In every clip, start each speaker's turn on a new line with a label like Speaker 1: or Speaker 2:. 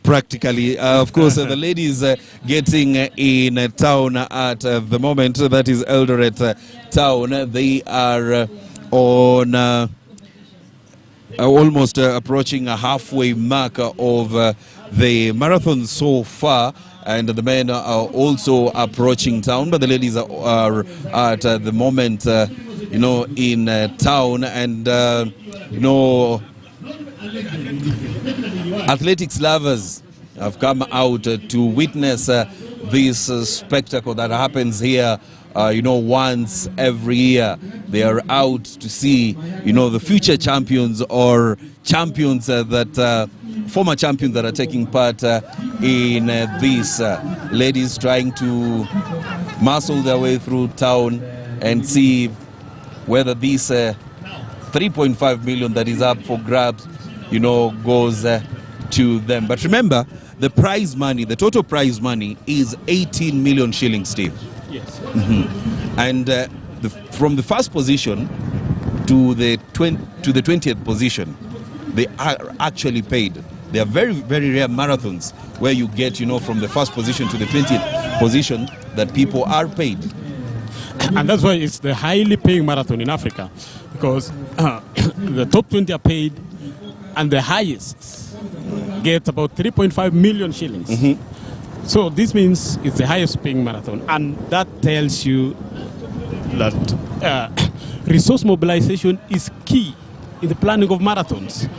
Speaker 1: practically. Of course, the ladies getting in town at the moment. That is Eldoret town. They are on almost approaching a halfway mark of the marathon so far. And the men are also approaching town, but the ladies are at the moment, you know, in town. And, you know, athletics lovers have come out to witness this spectacle that happens here, you know, once every year. They are out to see, you know, the future champions or champions that former champions that are taking part in this. Ladies trying to muscle their way through town and see whether this 3.5 million that is up for grabs, you know, goes to them. But remember, the prize money, the total prize money is 18 million shillings, Steve.
Speaker 2: Yes.
Speaker 1: And from the first position to the 20th position, they are actually paid. They are very, very rare marathons where you get, you know, from the first position to the 20th position that people are paid.
Speaker 2: And that's why it's the highly paying marathon in Africa, because the top 20 are paid and the highest get about 3.5 million shillings. So this means it's the highest paying marathon, and that tells you that resource mobilization is key in the planning of marathons.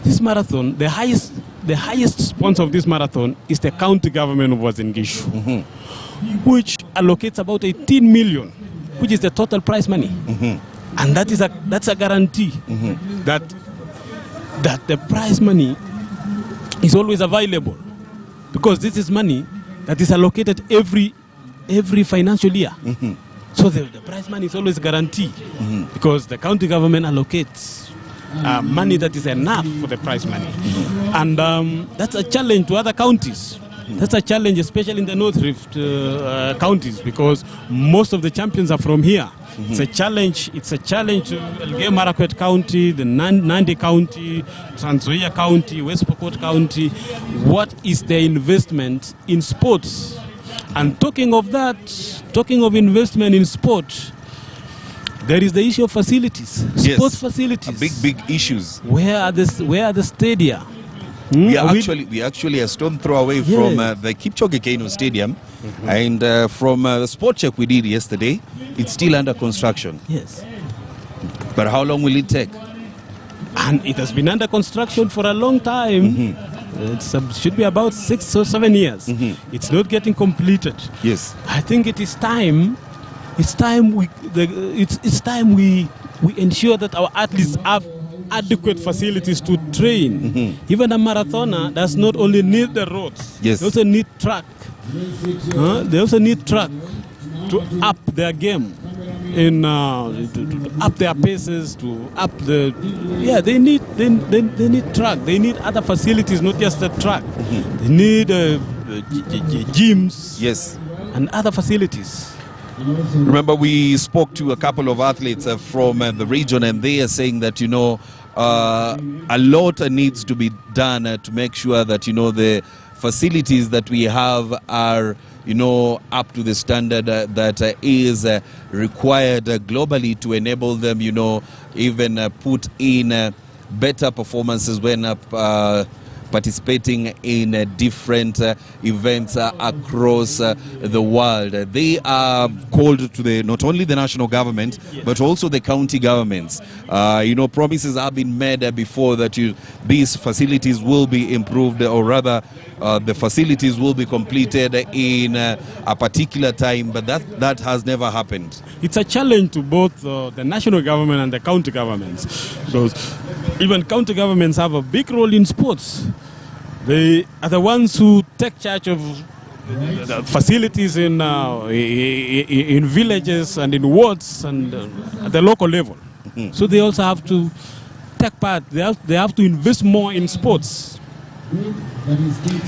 Speaker 2: This marathon, the highest sponsor of this marathon is the county government of Wazingishu, which allocates about 18 million, which is the total prize money. And that's a guarantee that the prize money is always available, because this is money that is allocated every financial year. So the prize money is always guaranteed, because the county government allocates money that is enough for the prize money. And that's a challenge to other counties. That's a challenge, especially in the North Rift counties, because most of the champions are from here. It's a challenge. It's a challenge to Elgeyo Marakwet County, the Nandi County, Trans Nzoia County, West Pokot County. What is the investment in sports? And talking of that, talking of investment in sport, there is the issue of facilities, sports facilities.
Speaker 1: Big issues.
Speaker 2: Where are the stadia?
Speaker 1: We actually a stone throw away from the Kipchoge Keino Stadium, and from the sport check we did yesterday, it's still under construction.
Speaker 2: Yes.
Speaker 1: But how long will it take?
Speaker 2: And it has been under construction for a long time. It should be about 6 or 7 years. It's not getting completed.
Speaker 1: Yes.
Speaker 2: I think it is time. It's time we ensure that our athletes have adequate facilities to train. Even a marathoner does not only need the roads.
Speaker 1: Yes.
Speaker 2: They also need track. They also need track to up their game, to up their paces, to up the. Yeah, they need track. They need other facilities, not just the track. They need gyms.
Speaker 1: Yes.
Speaker 2: And other facilities.
Speaker 1: Remember, we spoke to a couple of athletes from the region, and they are saying that, you know, a lot needs to be done to make sure that, you know, the facilities that we have are, you know, up to the standard that is required globally to enable them, you know, even put in better performances when participating in different events across the world. They are called to not only the national government, but also the county governments. You know, promises have been made before that these facilities will be improved, or rather the facilities will be completed in a particular time, but that has never happened.
Speaker 2: It's a challenge to both the national government and the county governments, because even county governments have a big role in sports. They are the ones who take charge of the facilities in villages and in wards and at the local level. So they also have to take part. They have to invest more in sports.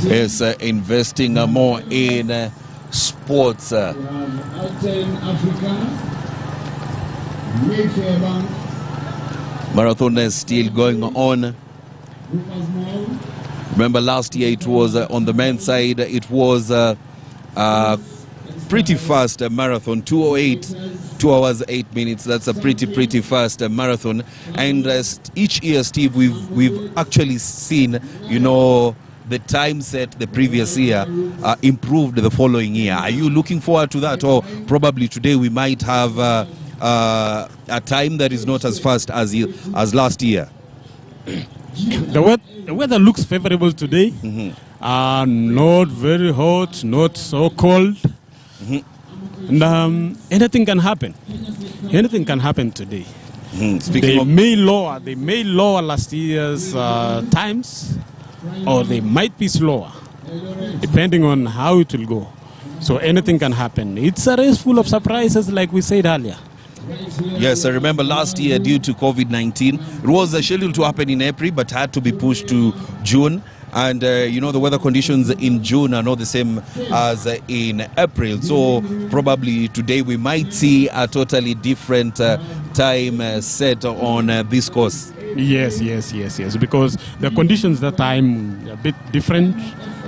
Speaker 1: Yes, investing more in sports. Marathon is still going on. Remember last year it was on the men's side, it was pretty fast marathon, 2:08, 2 hours 8 minutes. That's a pretty fast marathon. And each year, Steve, we've actually seen, you know, the time set the previous year improved the following year. Are you looking forward to that, or probably today we might have a time that is not as fast as last year?
Speaker 2: The weather looks favorable today. Not very hot, not so cold. And anything can happen. Anything can happen today. They may lower last year's times, or they might be slower, depending on how it will go. So anything can happen. It's a race full of surprises, like we said earlier.
Speaker 1: Yes, I remember last year, due to COVID-19, it was scheduled to happen in April, but had to be pushed to June. And, you know, the weather conditions in June are not the same as in April. So probably today we might see a totally different time set on this course.
Speaker 2: Yes. Because the conditions that time are a bit different,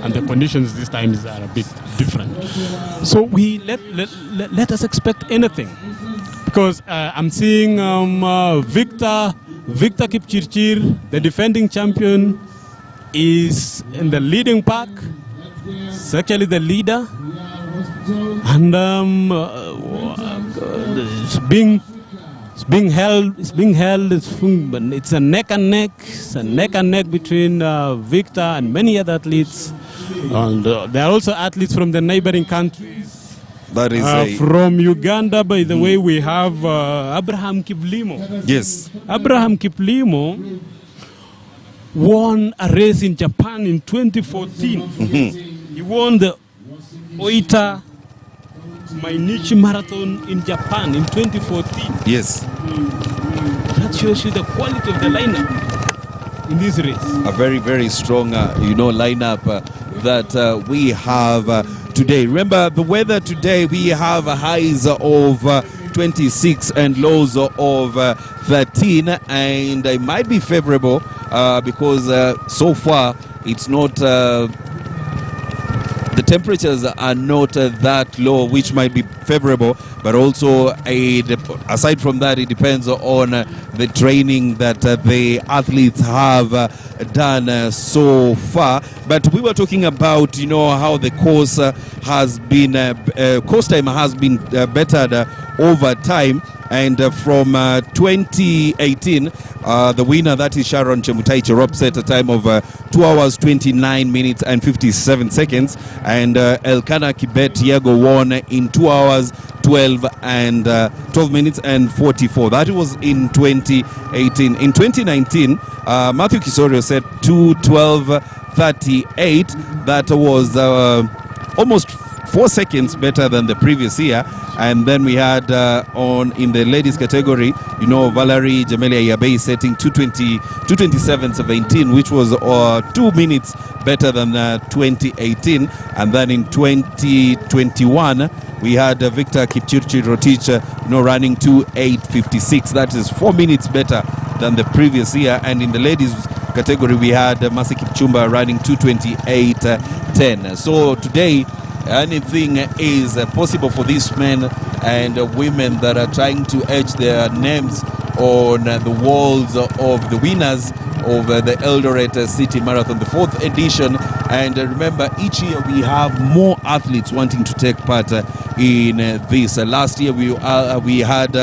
Speaker 2: and the conditions this time are a bit different. So we let us expect anything. Because I'm seeing Victor Kipchirchir, the defending champion, is in the leading pack. It's actually the leader, and it's being held. It's a neck and neck. It's a neck and neck between Victor and many other athletes. And there are also athletes from the neighboring countries.
Speaker 1: That is
Speaker 2: from Uganda, by the way, we have Abraham Kiplimo.
Speaker 1: Yes.
Speaker 2: Abraham Kiplimo won a race in Japan in 2014. He won the Oita Mainichi Marathon in Japan in 2014.
Speaker 1: Yes.
Speaker 2: That shows you the quality of the lineup in this race.
Speaker 1: A very strong, you know, lineup that we have today. Remember the weather today, we have highs of 26 and lows of 13, and it might be favorable because so far it's not the temperatures are not that low, which might be favorable, but also aside from that, it depends on the training that the athletes have done so far. But we were talking about, you know, how the course has been course time has been bettered over time. And from 2018, the winner, that is Sharon Chemutai Cherop, set a time of 2 hours 29 minutes and 57 seconds, and Elkanah Chebet Yego won in 2 hours 12 minutes and 44. That was in 2018. In 2019, Matthew Kisorio set 2:12:38. That was almost 4 seconds better than the previous year. And then we had in the ladies category, you know, Valerie Jamelia Yabei setting 2:27:17, which was 2 minutes better than 2018. And then in 2021, we had Victor Kipchirchir Rotich, you know, running 2:8:56. That is 4 minutes better than the previous year. And in the ladies category, we had Masi Kipchumba running 2:28:10. So today, anything is possible for these men and women that are trying to etch their names on the walls of the winners of the Eldoret City Marathon, the 4th edition. And remember, each year we have more athletes wanting to take part in this. Last year we had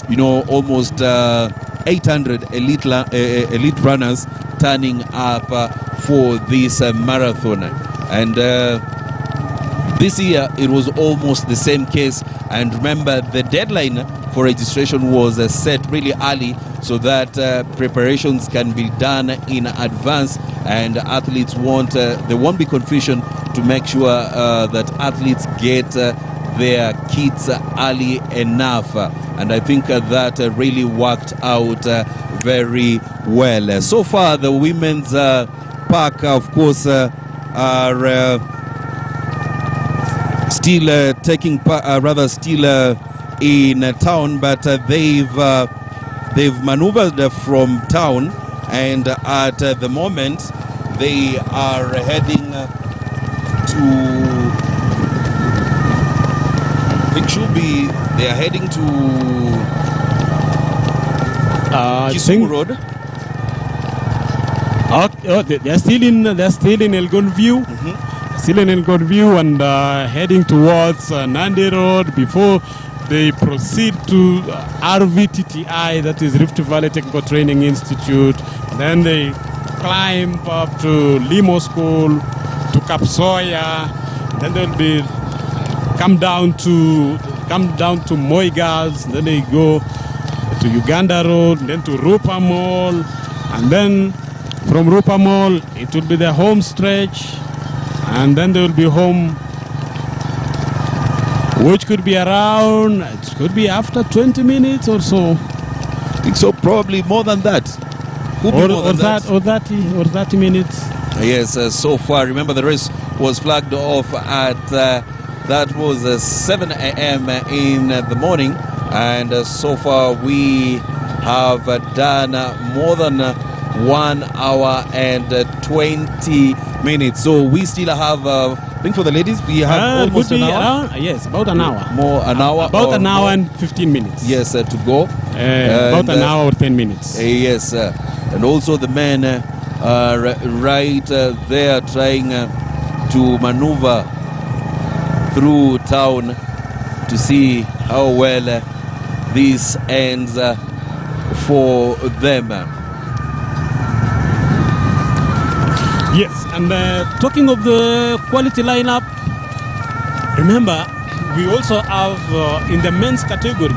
Speaker 1: you know, almost 800 elite runners turning up for this marathon. And this year, it was almost the same case. And remember, the deadline for registration was set really early so that preparations can be done in advance, and athletes there won't be confusion to make sure that athletes get their kits early enough. And I think that really worked out very well. So far, the women's pack, of course, are still taking still in town, but they've maneuvered from town, and at the moment they are heading to, I think they are heading to Kisumu Road.
Speaker 2: They're still in Elgon View. Still in Elgon View and heading towards Nandi Road before they proceed to RVTTI, that is Rift Valley Technical Training Institute. Then they climb up to Limo School, to Kapsoya. Then they'll be come down to Moi Girls. Then they go to Uganda Road, then to Rupa Mall, and then from Rupa Mall it will be the home stretch, and then they will be home, which could be around, it could be after 20 minutes or so.
Speaker 1: I think so, probably more than that.
Speaker 2: Or 30 minutes.
Speaker 1: Yes, so far, remember the race was flagged off at, that was 7 a.m. in the morning, and so far we have done more than 1 hour and 20 minutes. So we still have, I think for the ladies, we have almost an hour.
Speaker 2: Yes, about an hour.
Speaker 1: More an hour.
Speaker 2: About an hour and 15 minutes.
Speaker 1: Yes, to go.
Speaker 2: About an hour or 10 minutes.
Speaker 1: Yes, and also the men are right there trying to maneuver through town to see how well this ends for them.
Speaker 2: Yes, and talking of the quality lineup, remember we also have in the men's category,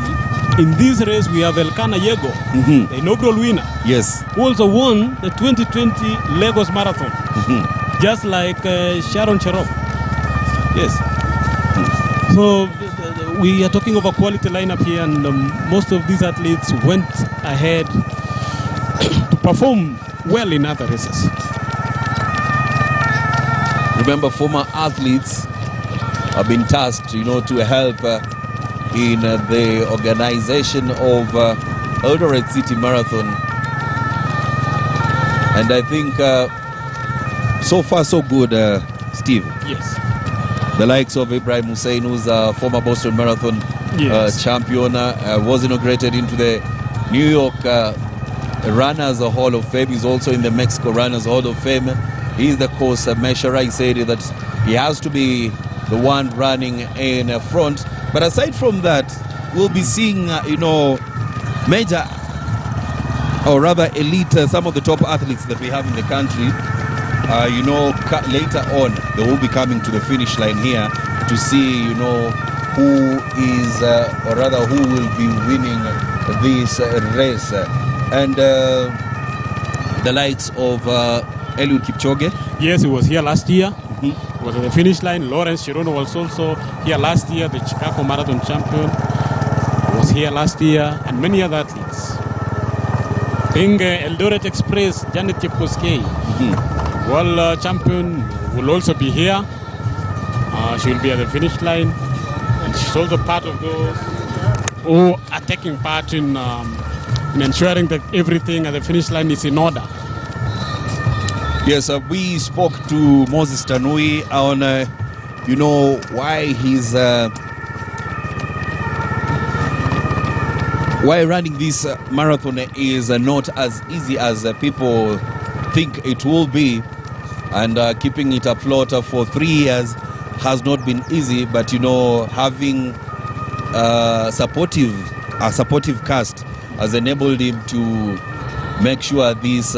Speaker 2: in this race we have Elkana Yego, the inaugural winner.
Speaker 1: Yes.
Speaker 2: Who also won the 2020 Lagos Marathon, just like Sharon Cherop. Yes. So we are talking of a quality lineup here, and most of these athletes went ahead to perform well in other races.
Speaker 1: Remember, former athletes have been tasked, to help in the organization of Eldoret City Marathon. And I think so far so good, Steve.
Speaker 2: Yes.
Speaker 1: The likes of Ibrahim Hussein, who's a former Boston Marathon champion, was inaugurated into the New York Runners Hall of Fame. He's also in the Mexico Runners Hall of Fame. He's the course measurer. He said that he has to be the one running in front. But aside from that, we'll be seeing, major, or rather elite, some of the top athletes that we have in the country. Later on, they will be coming to the finish line here to see, who is, or rather who will be winning this race. And the likes of Eliud Kipchoge.
Speaker 2: Yes, he was here last year. He was at the finish line. Lawrence Chirono was also here last year, the Chicago Marathon champion. He was here last year, and many other athletes. I think Eldoret Express, Janet Chepkoskei, world champion, will also be here. She will be at the finish line, and she's also part of those who are taking part in ensuring that everything at the finish line is in order.
Speaker 1: Yes, we spoke to Moses Tanui on, why he's why running this marathon is not as easy as people think it will be, and keeping it afloat for 3 years has not been easy. But having a supportive cast has enabled him to make sure this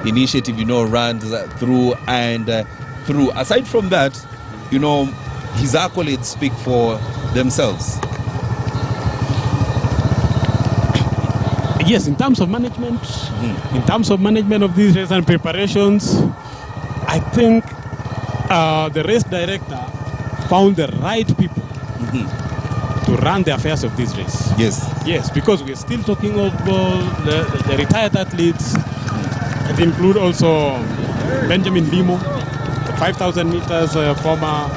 Speaker 1: initiative, runs through and through. Aside from that, his accolades speak for themselves.
Speaker 2: Yes, in terms of management, of these races and preparations, I think the race director found the right people to run the affairs of this race. Yes, because we're still talking of the retired athletes. It include also Benjamin Limo, the 5,000 meters former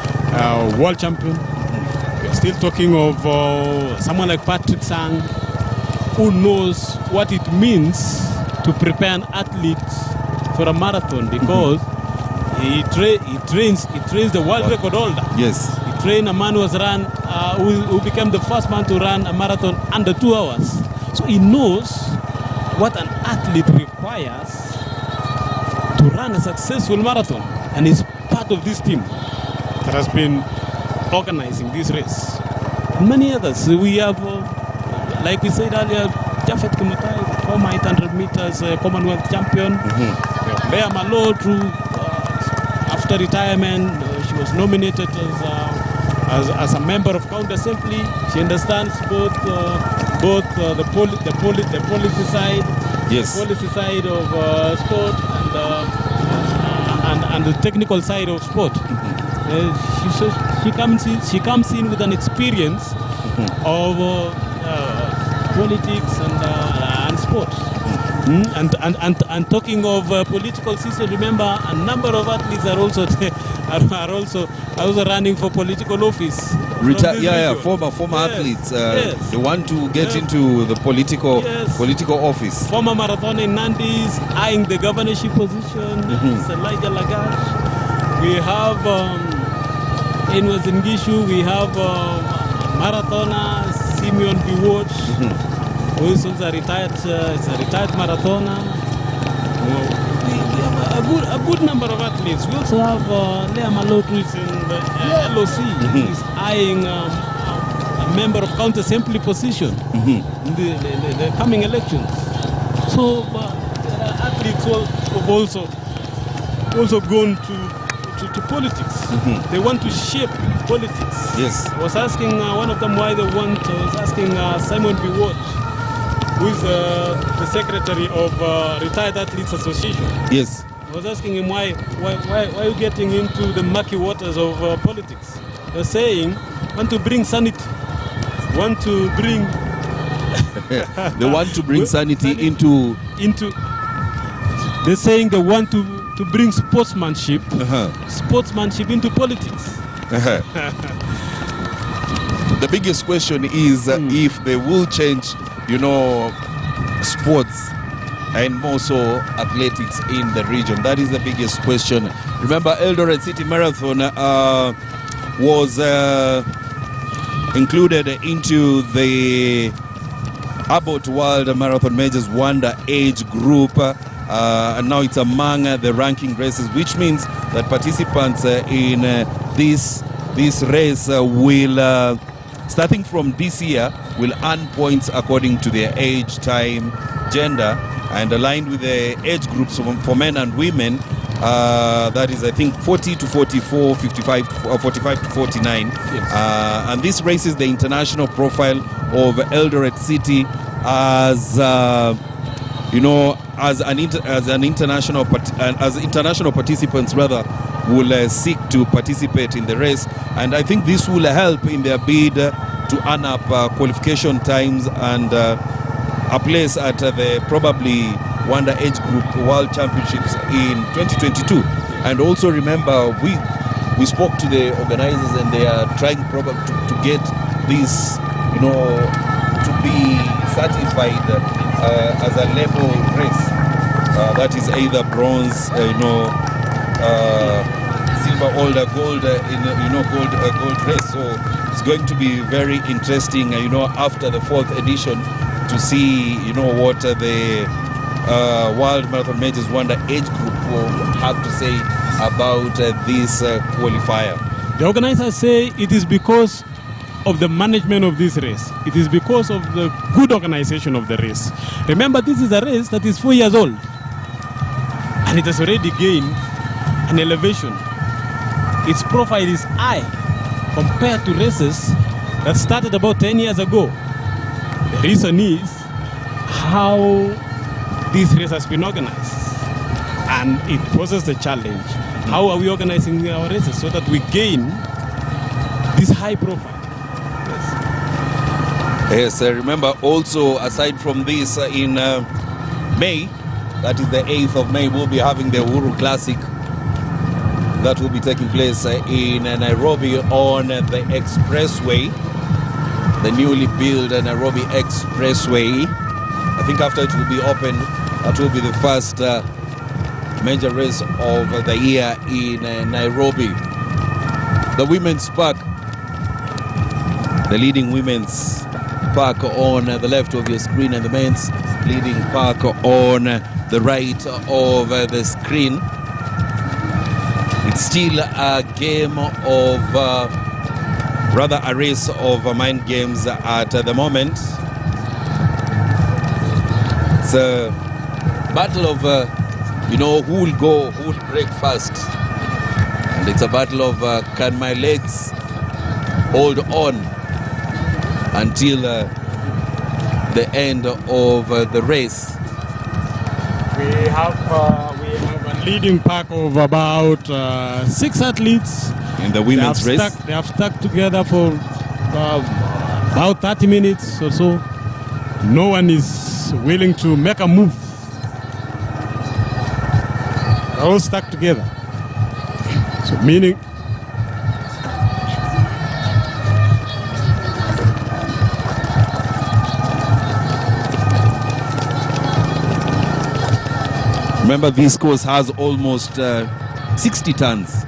Speaker 2: world champion. We're still talking of someone like Patrick Sang, who knows what it means to prepare an athlete for a marathon because he trains the world record holder.
Speaker 1: Yes.
Speaker 2: He trained a man who was who became the first man to run a marathon under 2 hours. So he knows what an athlete requires to run a successful marathon, and he's part of this team that has been organizing this race. And many others. We have, like we said earlier, Chebet, former 800 meters Commonwealth champion. Leah Malot, after retirement, she was nominated as a member of County Assembly. She understands both the policy side,
Speaker 1: Yes.
Speaker 2: the policy side of sport, and the technical side of sport. She comes in with an experience of politics and sport. And talking of political system, remember a number of athletes are also running for political office.
Speaker 1: Former athletes. They want to get into the political office.
Speaker 2: Former marathoner in Nandi is eyeing the governorship position. It's Elijah Lagash. We have in Wazingishu, we have marathoner Simeon Biwatch, who is also a retired marathoner. We have a good number of athletes. We also have Leah Malot, who is in the LOC. He's eyeing a member of County Assembly position in the coming elections. So athletes have also gone to politics. They want to shape politics.
Speaker 1: Yes.
Speaker 2: I was asking one of them why they want. I was asking Simon Biwatch, who is the secretary of Retired Athletes Association.
Speaker 1: Yes.
Speaker 2: I was asking him why are you getting into the murky waters of politics? They're saying want to bring sanity. Want to bring.
Speaker 1: They want to bring sanity into.
Speaker 2: They're saying they want to bring sportsmanship into politics.
Speaker 1: The biggest question is if they will change, sports and more so athletics in the region. That is the biggest question. Remember, Eldoret City Marathon was included into the Abbott World Marathon Majors Wonder age group. And now it's among the ranking races, which means that participants in this race will, starting from this year, will earn points according to their age, time, gender, and aligned with the age groups for men and women. That is, I think, 40 to 44, 45 to 49. Yes. And this raises the international profile of Eldoret City as international participants will seek to participate in the race, and I think this will help in their bid to earn up qualification times and a place at the probably Wonder Age Group World Championships in 2022. And also remember, we spoke to the organizers, and they are trying probably to get this, to be certified as a level race. That is either bronze, silver, or gold, gold race. So it's going to be very interesting, after the 4th edition, to see, what the World Marathon Majors Wonder Age Group will have to say about this qualifier.
Speaker 2: The organizers say it is because of the management of this race. It is because of the good organization of the race. Remember, this is a race that is 4 years old, and it has already gained an elevation. Its profile is high compared to races that started about 10 years ago. The reason is how this race has been organized, and it poses the challenge. How are we organizing our races so that we gain this high profile?
Speaker 1: Yes, remember also, aside from this, in May, that is the 8th of May, we'll be having the Uhuru Classic. That will be taking place in Nairobi on the expressway, the newly built Nairobi Expressway. I think after it will be open, that will be the first major race of the year in Nairobi. The women's park, the leading women's park on the left of your screen, and the men's leading park on the right of the screen. It's still a game of, rather a race of mind games at the moment. It's a battle of, who will go, who will break first. And it's a battle of, can my legs hold on until the end of the race.
Speaker 2: We have a leading pack of about 6 athletes
Speaker 1: In the women's race.
Speaker 2: They have stuck together for about 30 minutes or so. No one is willing to make a move. They're all stuck together. So meaning
Speaker 1: remember, this course has almost 60 tons.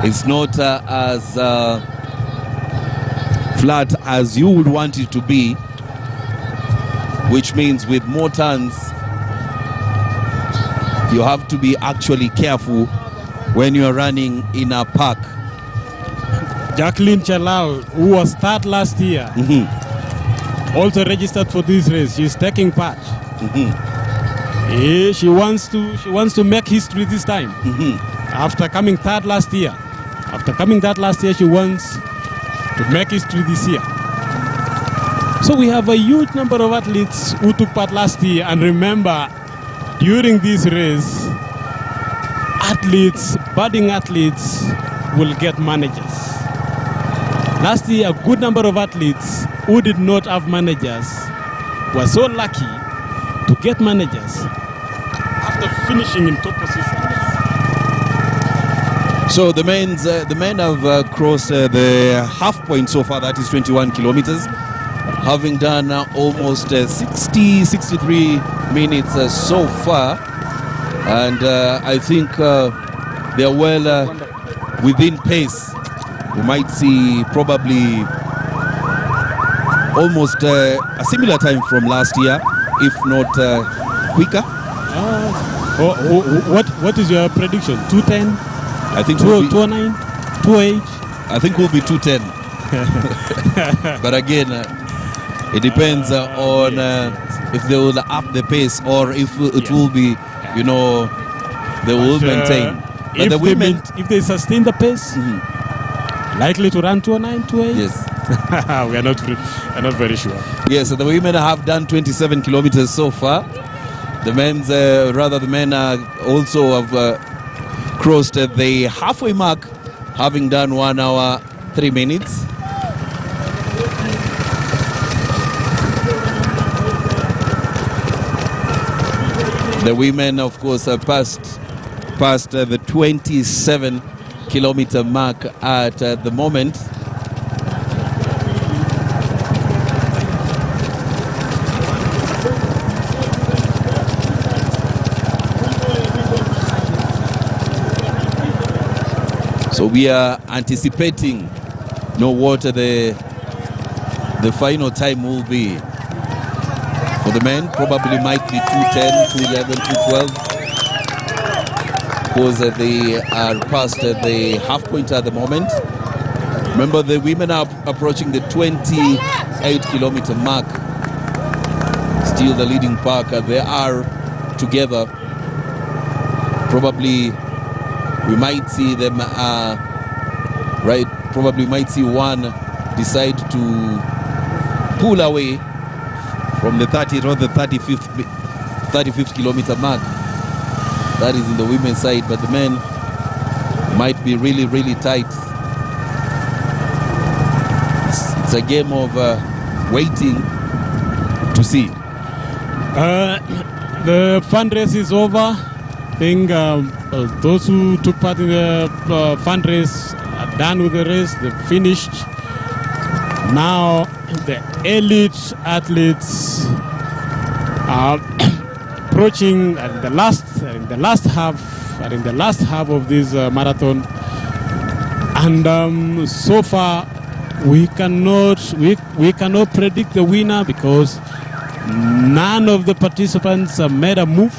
Speaker 1: It's not as flat as you would want it to be, which means with more tons, you have to be actually careful when you are running in a park.
Speaker 2: Jacqueline Chalao, who was third last year, also registered for this race. She's taking part. Yeah, she wants to make history this time. After coming third last year. She wants to make history this year. So we have a huge number of athletes who took part last year. And remember, during this race, budding athletes will get managers. Last year, a good number of athletes who did not have managers were so lucky to get managers after finishing in top position.
Speaker 1: So the men have crossed the half point so far. That is 21 kilometers, having done almost 63 minutes so far, and I think they are well within pace. We might see probably almost a similar time from last year, if not quicker.
Speaker 2: What is your prediction? 210?
Speaker 1: I think
Speaker 2: 209? 208?
Speaker 1: I think we'll be 210. But again, it depends on if they will up the pace or if it will be, they will maintain. But the women,
Speaker 2: if they sustain the pace, likely to run 209, 208?
Speaker 1: yes.
Speaker 2: we are not very sure.
Speaker 1: Yes, so the women have done 27 kilometers so far. The men also have crossed the halfway mark, having done 1 hour 3 minutes. The women, of course, have passed the 27-kilometer mark at the moment. So we are anticipating what the final time will be. For the men, probably might be 210, 211, 212. Because they are past the half point at the moment. Remember, the women are approaching the 28-kilometer mark. Still the leading pack. They are together. Probably we might see them, probably might see one decide to pull away from the 30th or the 35th kilometer mark. That is in the women's side, but the men might be really, really tight. It's a game of waiting to see.
Speaker 2: The fundraise is over. I think those who took part in the fundraise are done with the race. They've finished. Now the elite athletes are approaching the last are in the last half of this marathon, and so far we cannot predict the winner because none of the participants have made a move.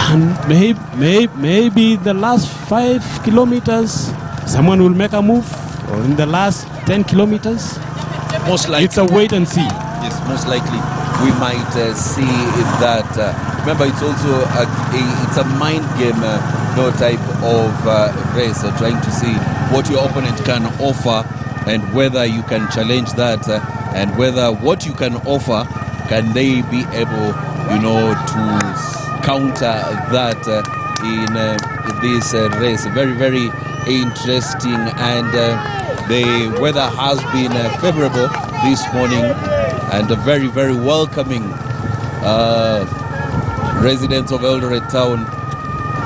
Speaker 2: And maybe the last 5 kilometers someone will make a move, or in the last 10 kilometers.
Speaker 1: Most likely.
Speaker 2: It's a wait and see.
Speaker 1: Yes, most likely we might see that. Remember, it's also it's a mind game, no type of race, trying to see what your opponent can offer and whether you can challenge that, and whether what you can offer, can they be able, to counter that in this race. Very, very interesting, and the weather has been favorable this morning, and a very, very welcoming. Residents of Eldoret town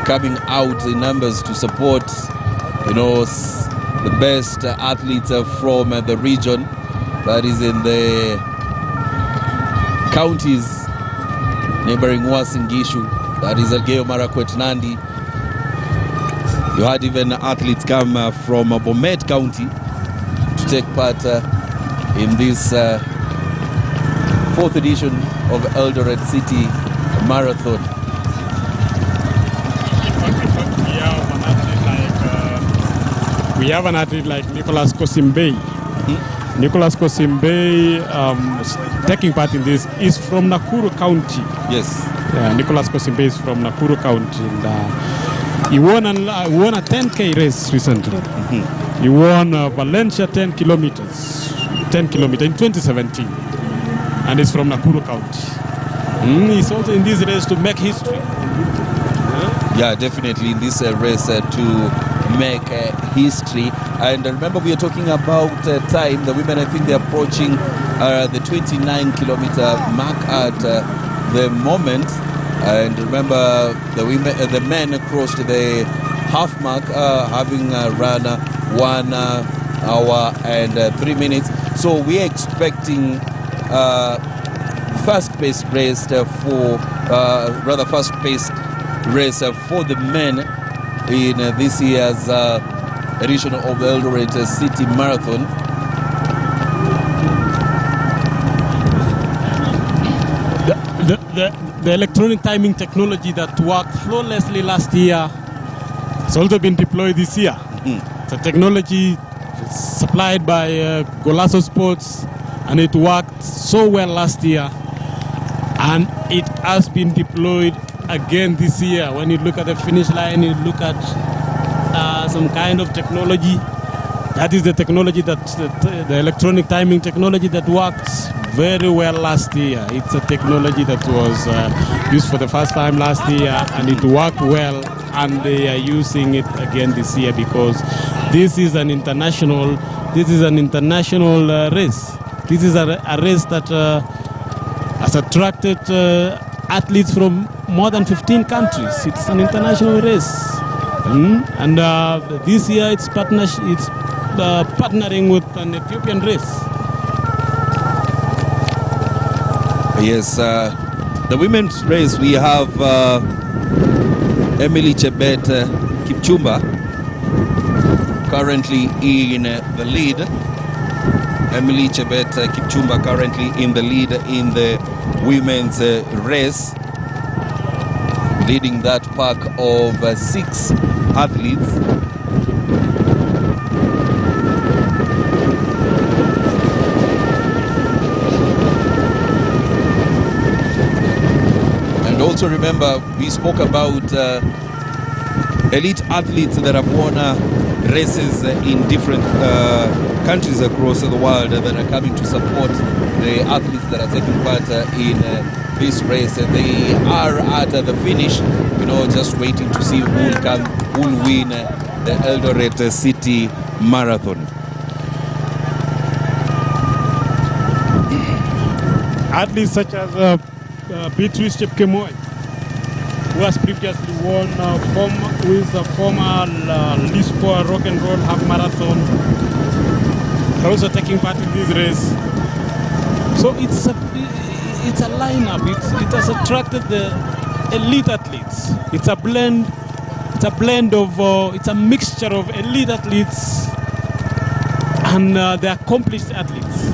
Speaker 1: coming out in numbers to support, the best athletes from the region, that is in the counties neighboring Uasin Gishu, that is Elgeyo Marakwet, Nandi. You had even athletes come from Bomet County to take part in this fourth edition of Eldoret City Marathon.
Speaker 2: We have an athlete like Nicholas Kosimbe. Nicholas Kosimbe taking part in this is from Nakuru County.
Speaker 1: Yes.
Speaker 2: Nicholas Kosimbe is from Nakuru County. And, he won a 10K race recently. He won Valencia 10 kilometers in 2017. And he's from Nakuru County. He's also in this race to make history.
Speaker 1: Yeah, definitely in this race to make history. And remember, we are talking about time. The women, I think they're approaching the 29-kilometer mark at the moment. And remember, the men crossed the half mark, having run 1 hour and 3 minutes. So we are expecting fast-paced race fast-paced race for the men in this year's edition of the Eldoret City Marathon.
Speaker 2: The electronic timing technology that worked flawlessly last year has also been deployed this year. It's a technology supplied by Golasso Sports, and it worked so well last year, and it has been deployed again this year. When you look at the finish line, you look at some kind of technology. That is the technology the electronic timing technology that works very well last year. It's a technology that was used for the first time last year, and it worked well, and they are using it again this year because this is an international race. This is a race that has attracted athletes from more than 15 countries. It's an international race. And this year it's partnering with an Ethiopian race.
Speaker 1: Yes, the women's race, we have Emily Chebet Kipchumba currently in the lead. Emily Chebet Kipchumba currently in the lead in the women's race, leading that pack of 6 athletes. And also remember, we spoke about elite athletes that have won races in different countries across the world that are coming to support the athletes that are taking part in this race. They are at the finish, just waiting to see who will win the Eldoret City Marathon.
Speaker 2: Athletes such as Beatrice Chepkemoi, who has previously won, who is a former Lisboa Rock and Roll Half Marathon, are also taking part in this race. So it's a lineup. It has attracted elite athletes. It's a blend. It's a blend of. It's a mixture of elite athletes and the accomplished athletes.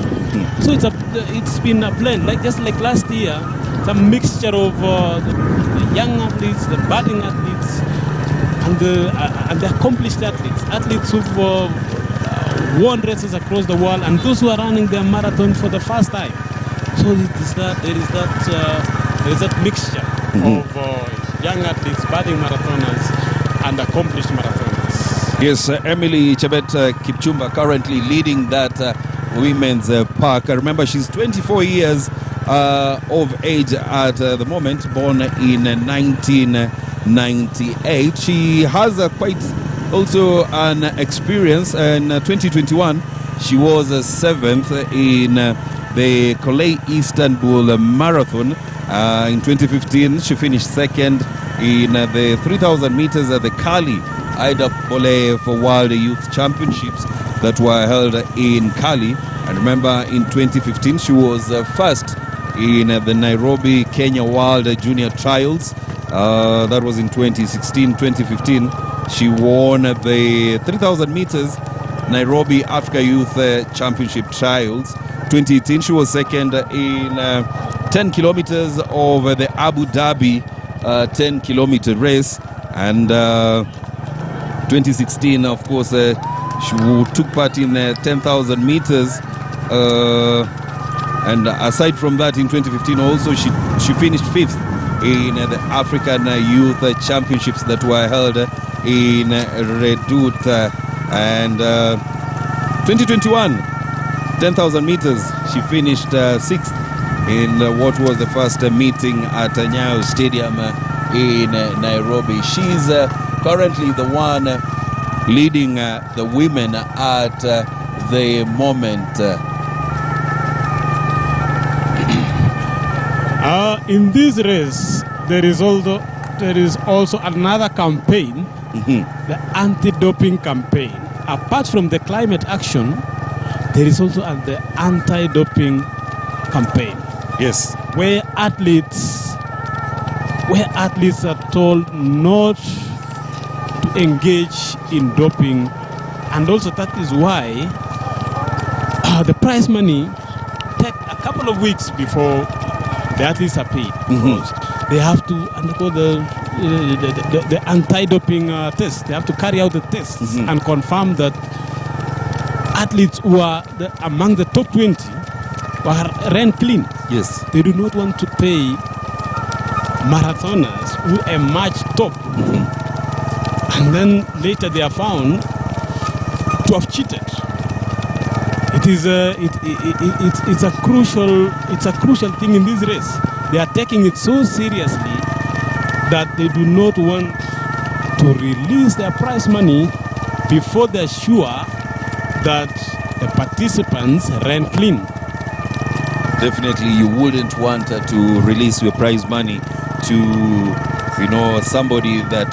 Speaker 2: So it's been a blend, just like last year. It's a mixture of the young athletes, the budding athletes, and the accomplished athletes who've won races across the world, and those who are running their marathon for the first time. So there is that mixture of young athletes, budding marathoners, and accomplished marathoners.
Speaker 1: Yes, Emily Chebet Kipchumba currently leading that women's park. I remember she's 24 years of age at the moment, born in 1998. She has quite also an experience. In 2021, she was 7th in the Kolei Istanbul Marathon. In 2015, she finished 2nd in the 3,000 meters at the Cali Idapole for World Youth Championships that were held in Cali. I remember in 2015 she was first in the Nairobi, Kenya World Junior Trials. That was in 2016. 2015 she won the 3,000 meters Nairobi Africa Youth Championship Trials. 2018 she was second in 10 kilometers of the Abu Dhabi 10-kilometer race, and 2016 of course she took part in 10,000 meters, and aside from that in 2015 also she finished 5th in the African Youth Championships that were held in Redut, and 2021 10,000 meters she finished 6th in what was the first meeting at Nyayo Stadium in Nairobi. She's currently the one leading the women at the moment.
Speaker 2: In this race, there is also another campaign, the anti-doping campaign. Apart from the climate action, there is also the anti-doping campaign.
Speaker 1: Yes,
Speaker 2: where athletes are told not to engage in doping, and also that is why the prize money take a couple of weeks before the athletes are paid, because they have to undergo the anti-doping test. They have to carry out the tests and confirm that athletes who are among the top 20 were ran clean.
Speaker 1: yes,
Speaker 2: They do not want to pay marathoners who emerge top, and then later they are found to have cheated. It's a crucial thing in this race. They are taking it so seriously that they do not want to release their prize money before they're sure that the participants ran clean.
Speaker 1: Definitely you wouldn't want to release your prize money to somebody that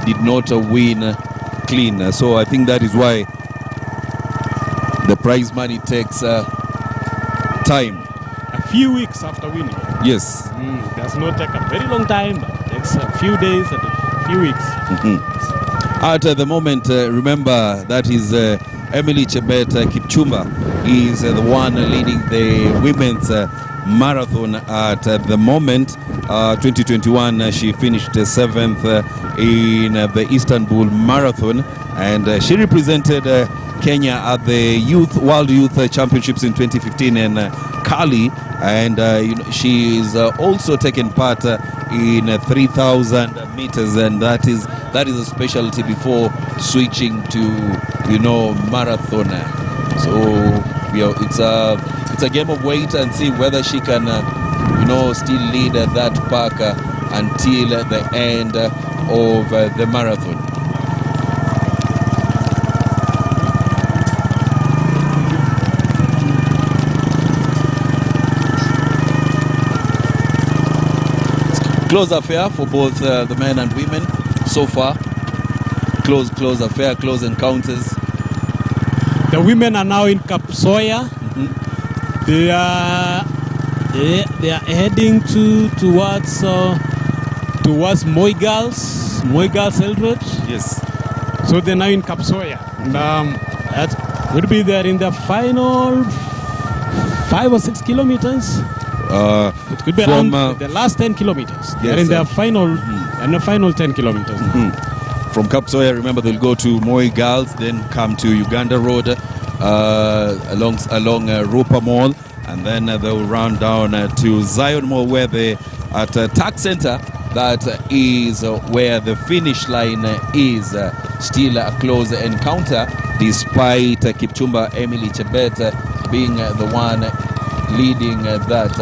Speaker 1: did not win clean. So I think that is why the prize money takes time.
Speaker 2: A few weeks after winning.
Speaker 1: Yes.
Speaker 2: It does not take a very long time, but it takes a few days and a few weeks.
Speaker 1: At the moment, remember that is Emily Chebet Kipchumba is the one leading the women's marathon at the moment. 2021 she finished 7th in the Istanbul Marathon, and she represented Kenya at the World Youth Championships in 2015 in Cali, and she is also taken part in 3,000 meters, and that is a specialty before switching to marathon. So it's a game of wait and see whether she can still lead that pack until the end of the marathon. Close affair for both the men and women so far. Close affair, close encounters.
Speaker 2: The women are now in Kapsoya. They are They are heading towards Moigals Eldoret.
Speaker 1: Yes.
Speaker 2: So they're now in Kapsoya. And that would be there in the final 5 or 6 kilometers. It could be around the last 10 kilometers. They're in their final, final 10 kilometers.
Speaker 1: From Kapsoya, remember, they'll go to Moigals, then come to Uganda Road, along Rupa Mall, and then they'll run down to Zion Mall, where they at TAC Center. That is where the finish line is. Still a close encounter, despite Kipchumba Emily Chebet being the one leading that.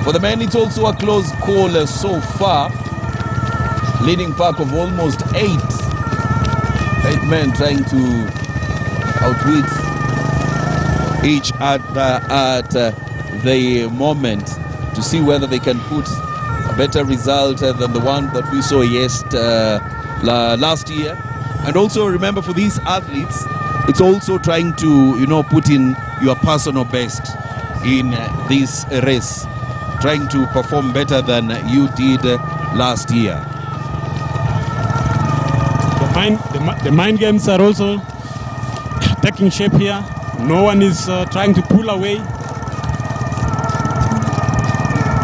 Speaker 1: For the men, it's also a close call so far. Leading pack of almost 8 men trying to outwit each other at the moment to see whether they can put a better result than the one that we saw last year. And also remember, for these athletes, it's also trying to, put in your personal best in this race, trying to perform better than you did last year.
Speaker 2: The mind games are also taking shape here. No one is trying to pull away.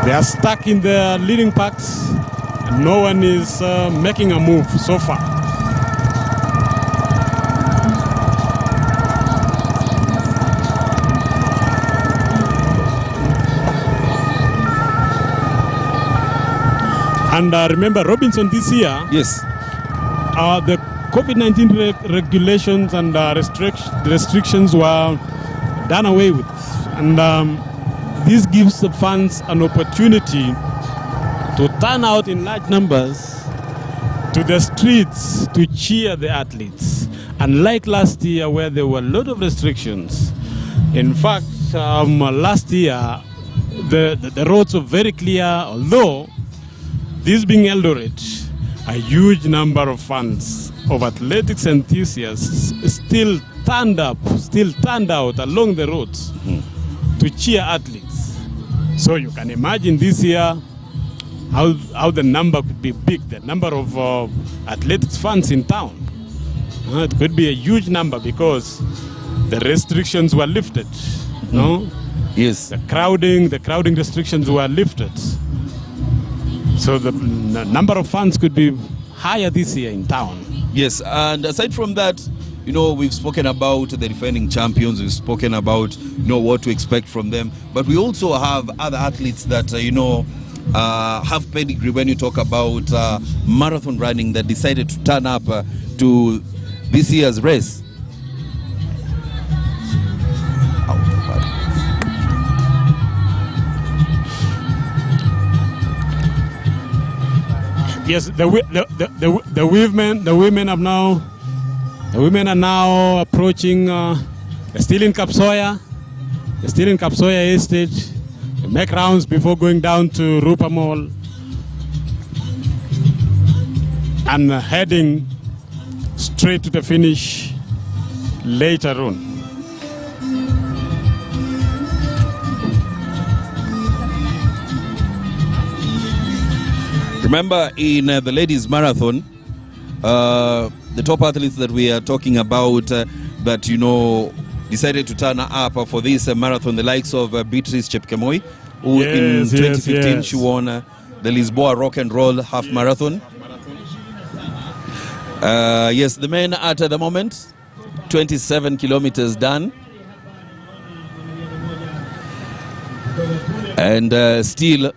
Speaker 2: They are stuck in the leading packs, and no one is making a move so far. And remember, Robinson, this year,
Speaker 1: yes,
Speaker 2: the COVID-19 regulations and restrictions were done away with. And this gives the fans an opportunity to turn out in large numbers to the streets to cheer the athletes. Unlike last year, where there were a lot of restrictions. In fact, last year, the roads were very clear, although this being Eldoret, a huge number of fans of athletics enthusiasts still turned out along the roads to cheer athletes. So you can imagine this year how the number could be big, the number of athletics fans in town. It could be a huge number because the restrictions were lifted. No?
Speaker 1: Yes.
Speaker 2: The crowding restrictions were lifted. So the number of fans could be higher this year in town.
Speaker 1: Yes, and aside from that, we've spoken about the defending champions, we've spoken about, what to expect from them. But we also have other athletes that, have pedigree when you talk about marathon running that decided to turn up to this year's race.
Speaker 2: Yes, the women are now approaching. They're still in Kapsoya. They're still in Kapsoya Estate. They make rounds before going down to Rupa Mall and heading straight to the finish later on.
Speaker 1: Remember, in the ladies' marathon, the top athletes that we are talking about that, decided to turn up for this marathon, the likes of Beatrice Chepkemoi, who in 2015 she won the Lisboa Rock and Roll half marathon. Yes, the men at the moment, 27 kilometers done. And still,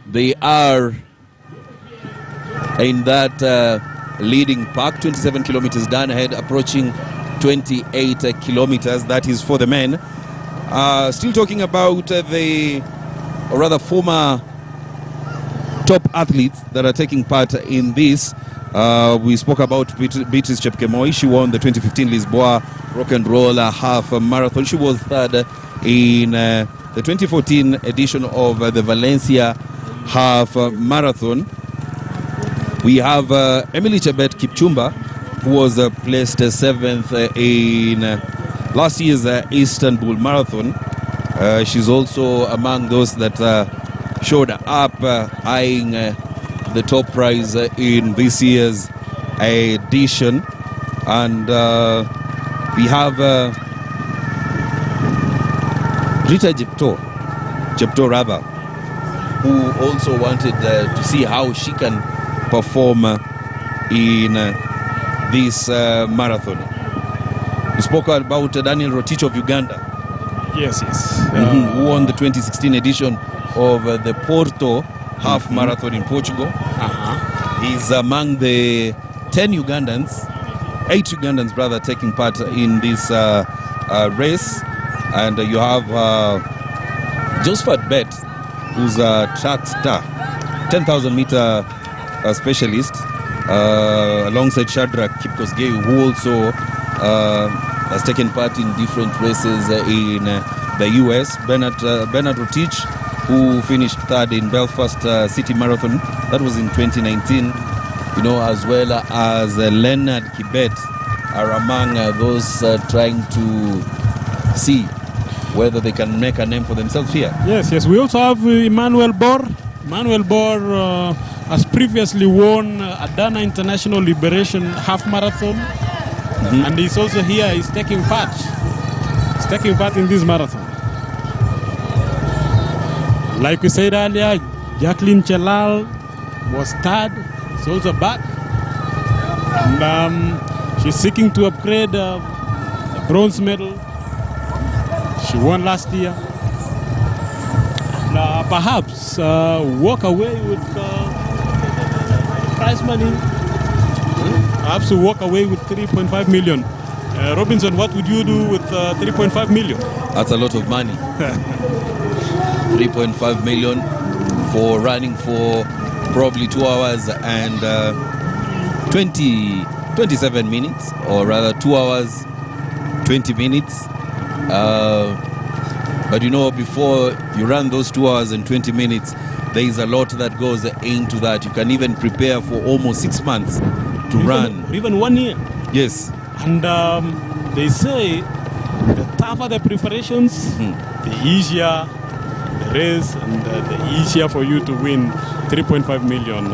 Speaker 1: they are in that leading pack, 27 kilometers done ahead, approaching 28 kilometers. That is for the men. Still talking about or rather former top athletes that are taking part in this. We spoke about Beatrice Chepkemoi. She won the 2015 Lisboa Rock and Roll half marathon. She was third in the 2014 edition of the Valencia half marathon. We have Emily Chebet Kipchumba, who was placed 7th in last year's Istanbul Marathon. She's also among those that showed up eyeing the top prize in this year's edition. And we have Rita Jepto rather, who also wanted to see how she can perform in this marathon. We spoke about Daniel Rotich of Uganda.
Speaker 2: Yes.
Speaker 1: Who won the 2016 edition of the Porto half marathon in Portugal. He's among the 8 Ugandans rather, taking part in this race. And you have Josephat Bet, who's a track star, 10,000 meter specialist, alongside Shadrach Kipkosgei, who also has taken part in different races in the US. Bernard Rotich, who finished 3rd in Belfast City Marathon, that was in 2019, you know, as well as Leonard Chebet are among those trying to see whether they can make a name for themselves here.
Speaker 2: Yes. We also have Emmanuel Bor. Emmanuel Bor has previously won Adana International Liberation Half Marathon. And he's also here. He's taking part. He's taking part in this marathon. Like we said earlier, Jacqueline Chelal was 3rd. She's also back. And she's seeking to upgrade the bronze medal. She won last year. Perhaps walk away with prize money. Perhaps walk away with 3.5 million. Robinson, what would you do with 3.5 million?
Speaker 1: That's a lot of money. 3.5 million for running for probably 2 hours and 27 minutes, or rather 2 hours 20 minutes. But you know, before you run those 2 hours and 20 minutes, there is a lot that goes into that. You can even prepare for almost 6 months to run.
Speaker 2: Or even 1 year.
Speaker 1: Yes.
Speaker 2: And they say the tougher the preparations, the easier the race, and the easier for you to win 3.5 million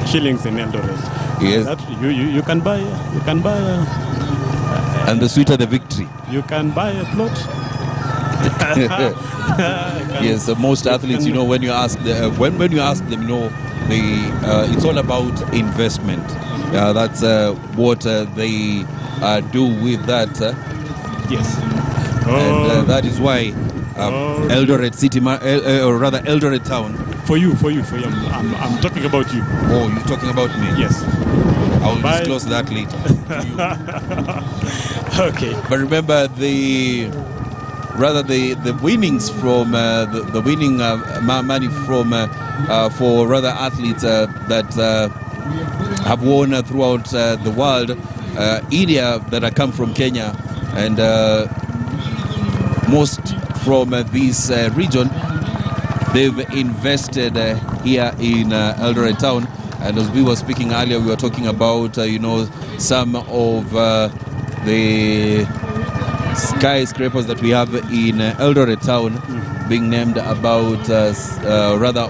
Speaker 2: shillings in Eldoret.
Speaker 1: Yes.
Speaker 2: That you can buy.
Speaker 1: And the sweeter the victory.
Speaker 2: You can buy a plot.
Speaker 1: Yes, most athletes, you know, when you ask when you ask them, you know, it's all about investment. That's what they do with that.
Speaker 2: Yes.
Speaker 1: And that is why Eldoret City, or rather Eldoret Town.
Speaker 2: For you. I'm talking about you.
Speaker 1: Oh, you're talking about me?
Speaker 2: Yes.
Speaker 1: I will disclose that later.
Speaker 2: Okay.
Speaker 1: But remember the winnings from the winning money from for rather athletes that have won throughout the world, India that have come from Kenya, and most from this region, they've invested here in Eldoret Town. And as we were speaking earlier, we were talking about you know, some of the skyscrapers that we have in Eldoret Town being named about rather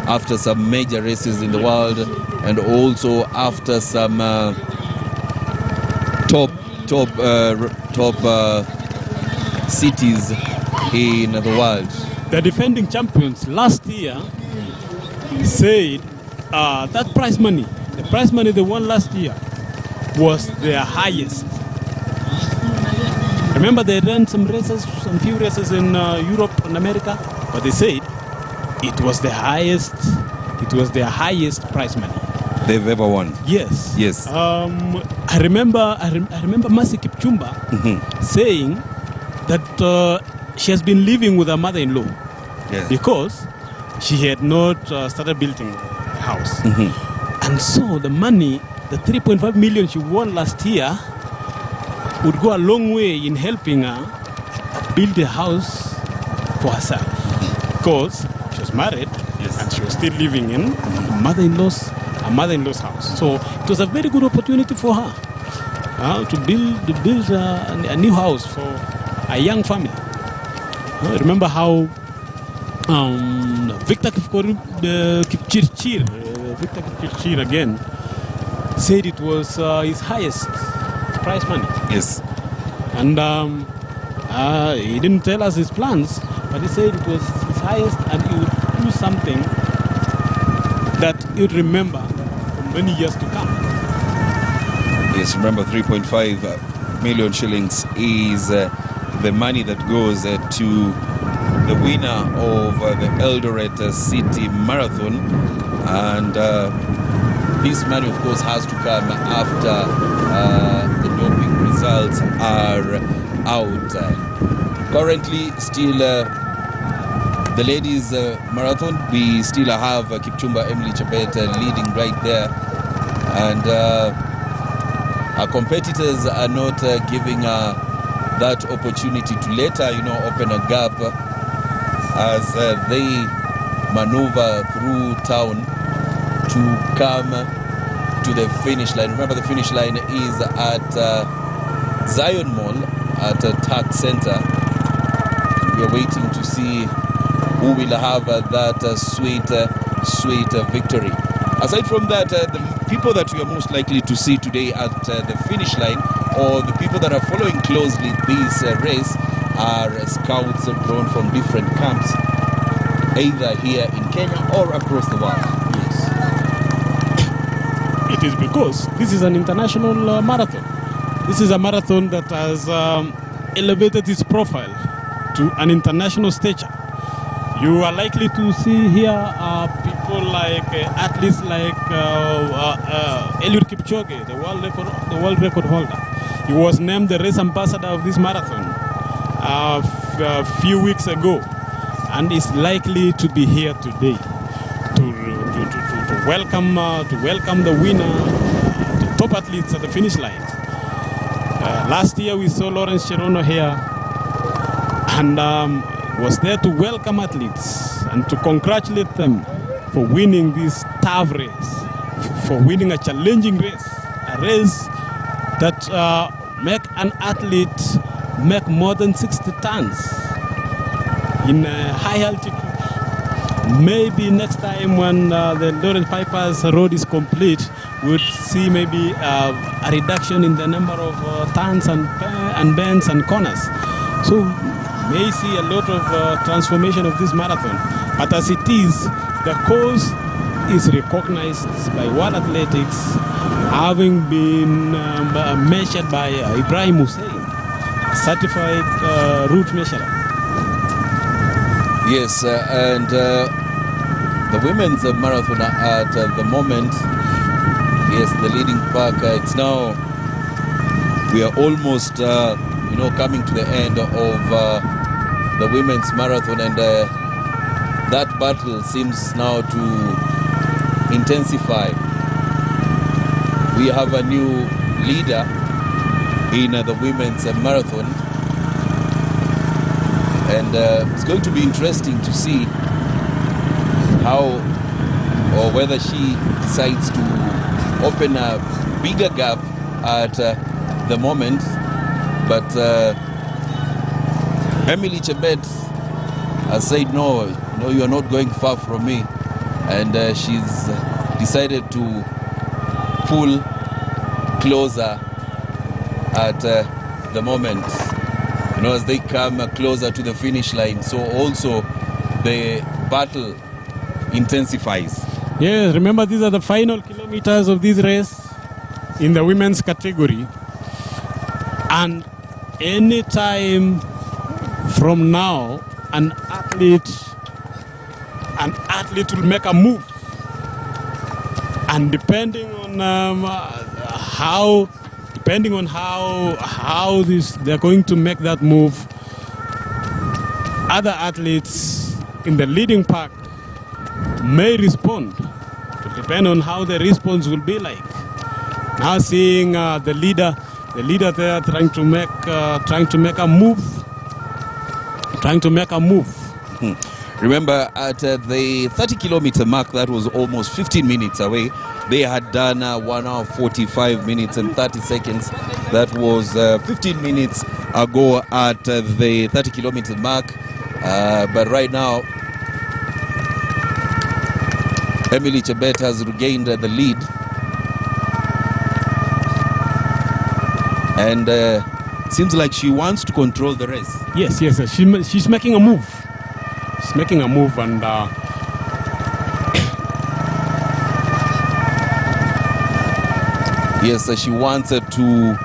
Speaker 1: after some major races in the world, and also after some top cities in the world.
Speaker 2: The defending champions last year said that the prize money they won last year was their highest. Remember, they ran some few races in Europe and America, but they said it was the highest. It was their highest prize money
Speaker 1: they've ever won.
Speaker 2: Yes.
Speaker 1: Yes.
Speaker 2: I remember Mercy Kipchumba saying that she has been living with her mother-in-law because she had not started building a house, and so the money, the 3.5 million she won last year, would go a long way in helping her build a house for herself, because she was married and she was still living in her mother-in-law's house. So it was a very good opportunity for her to build a new house for a young family. Remember how Victor Kipchirchir again said it was his highest prize money.
Speaker 1: Yes.
Speaker 2: And he didn't tell us his plans, but he said it was his highest, and he would do something that he would remember for many years to come.
Speaker 1: Yes, remember 3.5 million shillings is the money that goes to the winner of the Eldoret City Marathon. And this money, of course, has to come after the doping results are out. Currently, still the ladies marathon, we still have Kipchumba Emily Chebet leading right there. And our competitors are not giving that opportunity to let her, open a gap as they maneuver through town to come to the finish line. Remember, the finish line is at Zion Mall at TAC Center. We are waiting to see who will have that sweet victory. Aside from that, the people that we are most likely to see today at the finish line, or the people that are following closely this race, are scouts drawn from different camps, either here in Kenya or across the world.
Speaker 2: Yes. It is because this is an international marathon. This is a marathon that has elevated its profile to an international stature. You are likely to see here people like athletes like Eliud Kipchoge, the world record holder. He was named the race ambassador of this marathon a few weeks ago, and is likely to be here today to welcome the winner, the top athletes at the finish line. Last year we saw Lawrence Cherono here, and was there to welcome athletes and to congratulate them for winning this tough race, for winning a challenging race, a race that make an athlete make more than 60 tons in high altitude. Maybe next time when the Eldoret Pipers Road is complete, we'll see maybe a reduction in the number of turns and bends and corners. So may see a lot of transformation of this marathon. But as it is, the cause is recognized by World Athletics, having been measured by Ibrahim Hussein, a certified route measurer.
Speaker 1: Yes, and the women's marathon at the moment, yes, the leading pack, it's now, we are almost, coming to the end of the women's marathon, and that battle seems now to intensify. We have a new leader in the women's marathon, and it's going to be interesting to see how or whether she decides to open a bigger gap at the moment. But Emily Chebet has said, no, you are not going far from me. And she's decided to pull closer at the moment, as they come closer to the finish line. So also the battle intensifies.
Speaker 2: Yes, remember these are the final kilometers of this race in the women's category. And any time from now, an athlete will make a move, and depending on how they're going to make that move, other athletes in the leading pack may respond. It depends on how the response will be like. Now seeing the leader there trying to make a move.
Speaker 1: Remember, at the 30-kilometer mark, that was almost 15 minutes away. They had done 1 hour 45 minutes and 30 seconds. That was 15 minutes ago at the 30-kilometer mark. But right now, Emily Chebet has regained the lead. And seems like she wants to control the race.
Speaker 2: Yes. She's making a move. She's making a move, and
Speaker 1: yes, she wants to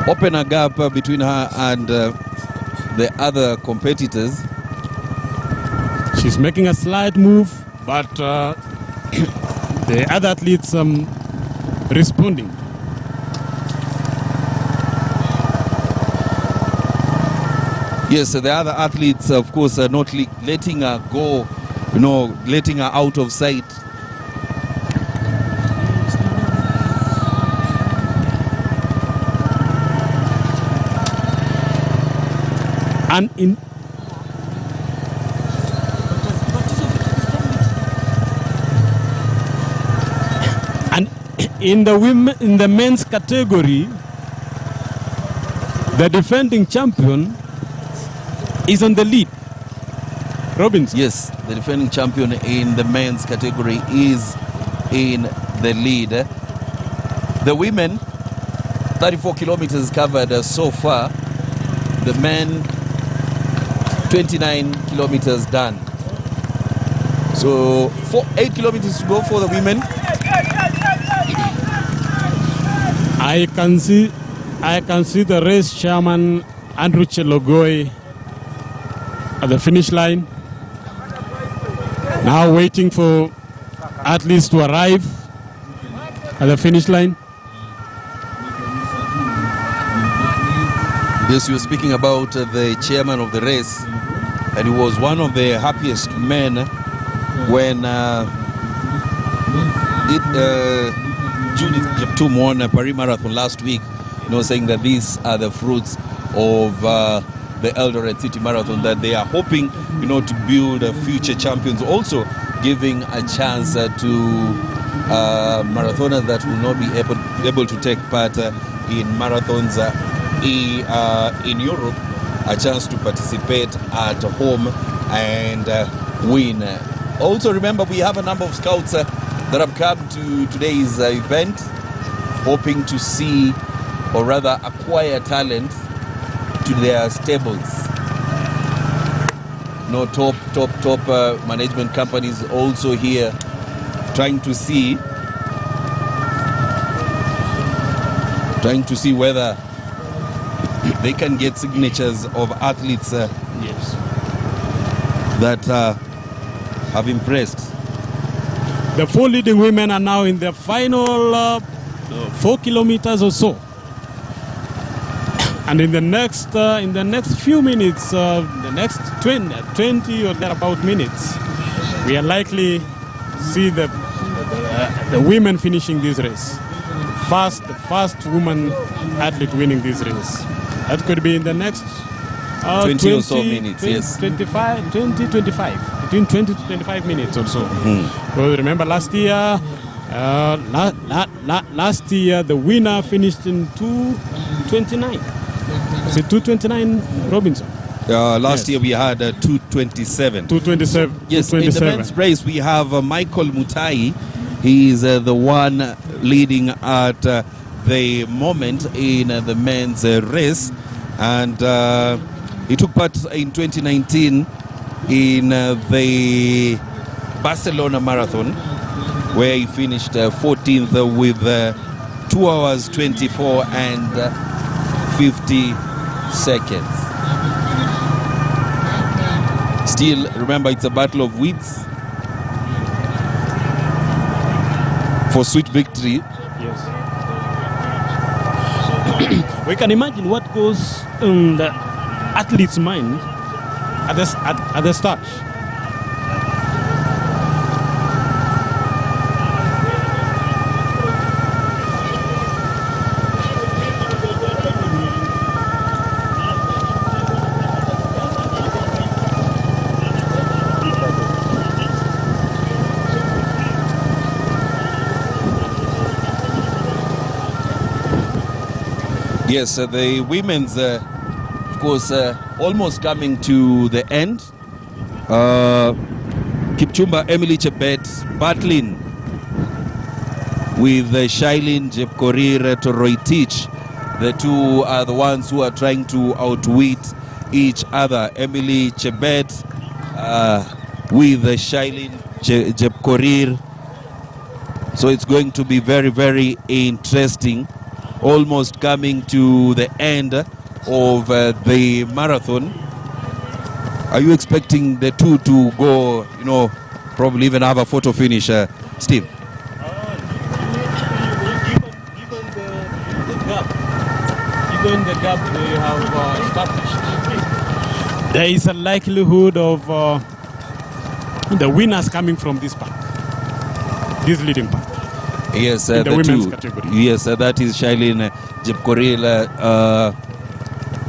Speaker 1: open a gap between her and the other competitors.
Speaker 2: She's making a slight move, but the other athletes responding.
Speaker 1: Yes, the other athletes, of course, are not letting her go, letting her out of sight.
Speaker 2: And in the men's category, the defending champion is on the lead. Robinson.
Speaker 1: Yes, the defending champion in the men's category is in the lead. The women, 34 kilometers covered so far. The men, 29 kilometers done. So 8 kilometers to go for the women.
Speaker 2: I can see the race chairman Andrew Chelogoi at the finish line. Now waiting for athletes to arrive at the finish line.
Speaker 1: Yes, you were speaking about the chairman of the race, and he was one of the happiest men when Judith Jeptum won a Paris Marathon last week, saying that these are the fruits of the Eldoret City Marathon, that they are hoping, to build future champions, also giving a chance to marathoners that will not be able to take part in marathons in Europe, a chance to participate at home and win. Also, remember, we have a number of scouts that have come to today's event, hoping to see, or rather acquire talent to their stables. Top management companies also here, trying to see whether they can get signatures of athletes that have impressed.
Speaker 2: The 4 leading women are now in the final 4 kilometers or so, and in the next few minutes, the next 20 or thereabout minutes, we are likely see the women finishing this race. The first woman athlete winning this race. That could be in the next
Speaker 1: 20 or so minutes,
Speaker 2: 20,
Speaker 1: yes.
Speaker 2: 25, between 20 to 25 minutes or so. Because remember last year, the winner finished in 2:29. Is it 2:29, Robinson?
Speaker 1: Last year we had 2:27.
Speaker 2: 2:27.
Speaker 1: Yes,
Speaker 2: 2:27.
Speaker 1: in the men's race we have Michael Mutai. He is the one leading at the moment in the men's race, and he took part in 2019 in the Barcelona Marathon, where he finished 14th with 2 hours 24 and 50 seconds. Still, remember, it's a battle of wits for sweet victory.
Speaker 2: Yes. We can imagine what goes in the athlete's mind at the start.
Speaker 1: Yes, the women's, of course, almost coming to the end. Kipchumba Emily Chebet battling with Shailene Jepkorir Toroitich. The two are the ones who are trying to outwit each other. Emily Chebet with Shailene Jepkorir. So it's going to be very, very interesting. Almost coming to the end of the marathon. Are you expecting the two to go, you know, probably even have a photo finish, Steve?
Speaker 2: Given the gap they have established, there is a likelihood of the winners coming from this pack, this leading pack.
Speaker 1: Yes,
Speaker 2: in the women's
Speaker 1: two
Speaker 2: category.
Speaker 1: Yes, that is Shailene Jepkorir.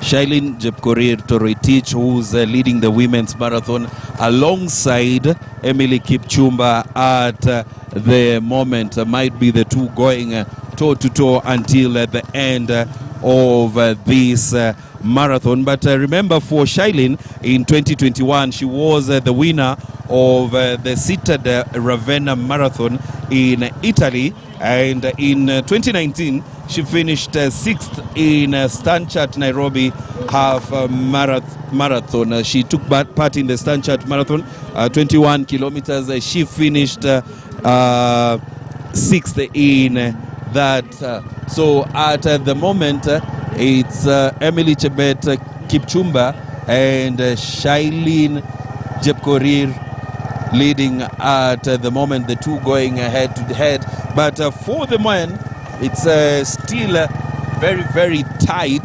Speaker 1: Shailene Jepkorir Toroitich, who's leading the women's marathon alongside Emily Kipchumba at the moment. Might be the two going toe-to-toe until the end of this marathon. But remember, for Shailene, in 2021, she was the winner of the Città de Ravenna Marathon in Italy. And in 2019, she finished sixth in Stanchart Nairobi half marathon. She took part in the Stanchart Marathon, 21 kilometers. She finished sixth in that. So at the moment, it's Emily Chebet Kipchumba and Shailene Jepkorir leading at the moment, the two going head to head. But for the men, it's still very, very tight.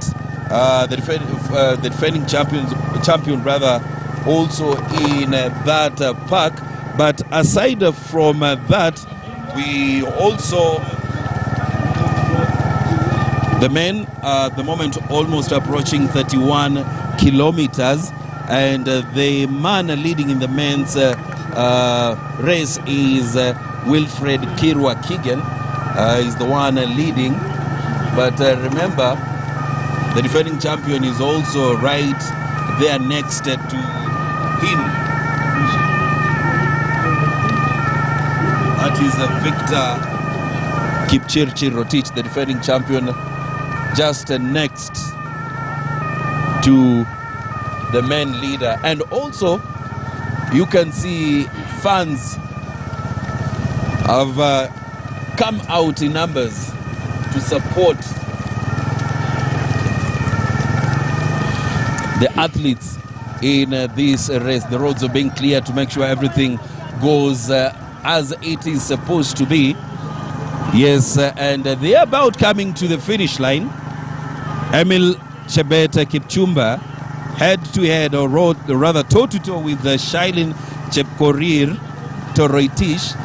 Speaker 1: The defending champion rather, also in that pack. But aside from that, we also, the men at the moment almost approaching 31 kilometers, and the man leading in the men's race is Wilfred Kirwa Kigen. Is the one leading. But remember, the defending champion is also right there next to him. That is Victor Kipchirchir Rotich, the defending champion, just next to the main leader. And also, you can see fans have come out in numbers to support the athletes in this race. The roads are being cleared to make sure everything goes as it is supposed to be. Yes, and they are about coming to the finish line. Emil Chebet Kipchumba head-to-head, or rather toe-to-toe with Shailene Jepkorir Toroitich.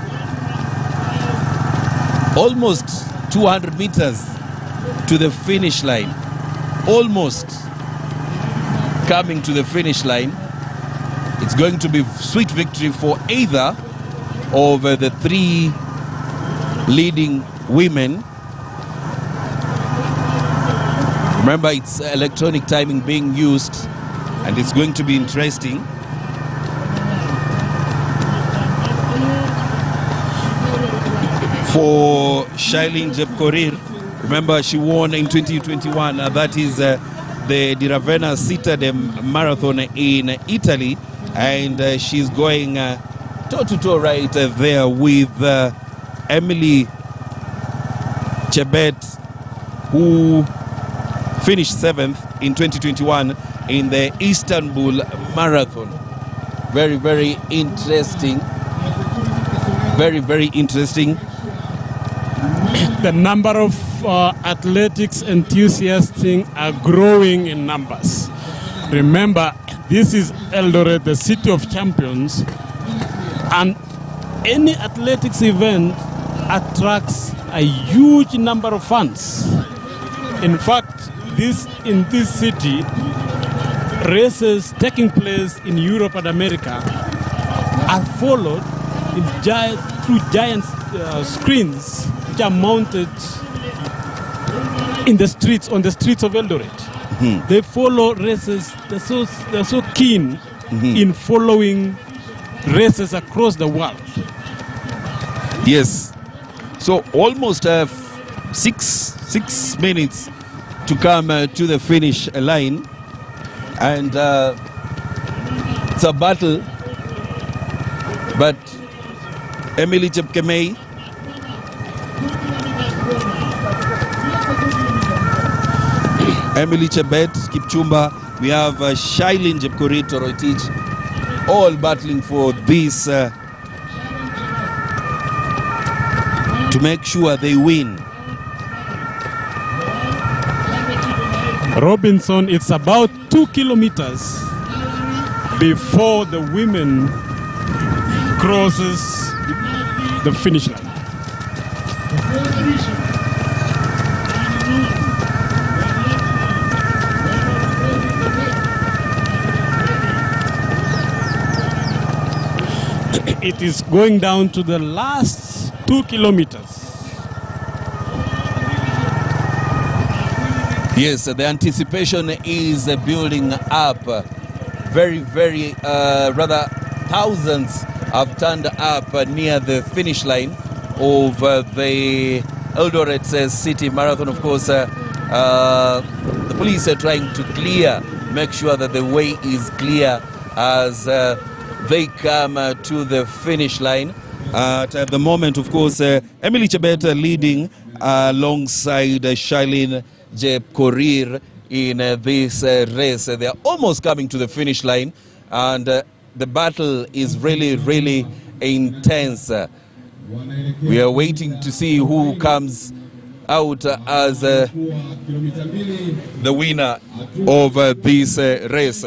Speaker 1: Almost 200 meters to the finish line. Almost coming to the finish line. It's going to be sweet victory for either of the three leading women. Remember, it's electronic timing being used, and it's going to be interesting. For Shailene Jepkorir, remember she won in 2021. That is the Di Ravenna Città de Marathon in Italy, and she's going toe-to-toe right there with Emily Chebet, who finished 7th in 2021 in the Istanbul Marathon. Very, very interesting. Very, very interesting.
Speaker 2: The number of athletics enthusiasts are growing in numbers. Remember, this is Eldoret, the city of champions, and any athletics event attracts a huge number of fans. In fact, in this city, races taking place in Europe and America are followed through giant screens which are mounted in the streets, on the streets of Eldoret. They follow races. They're so keen in following races across the world.
Speaker 1: Yes. So almost 6 minutes to come to the finish line, and it's a battle. But Emily Chepkemei Emily Chebet, Kipchumba, we have Shailin Jepkorir Toroitich, all battling for this to make sure they win.
Speaker 2: Robinson, it's about 2 kilometers before the women crosses the finish line. It is going down to the last 2 kilometers.
Speaker 1: Yes, the anticipation is building up. Very, rather thousands have turned up near the finish line of the Eldoret City Marathon. Of course, the police are trying to make sure that the way is clear as they come to the finish line. At the moment, of course, Emily Chebet leading alongside Shailin Jepkorir in this race. They are almost coming to the finish line, and the battle is really intense. We are waiting to see who comes out as the winner of this race.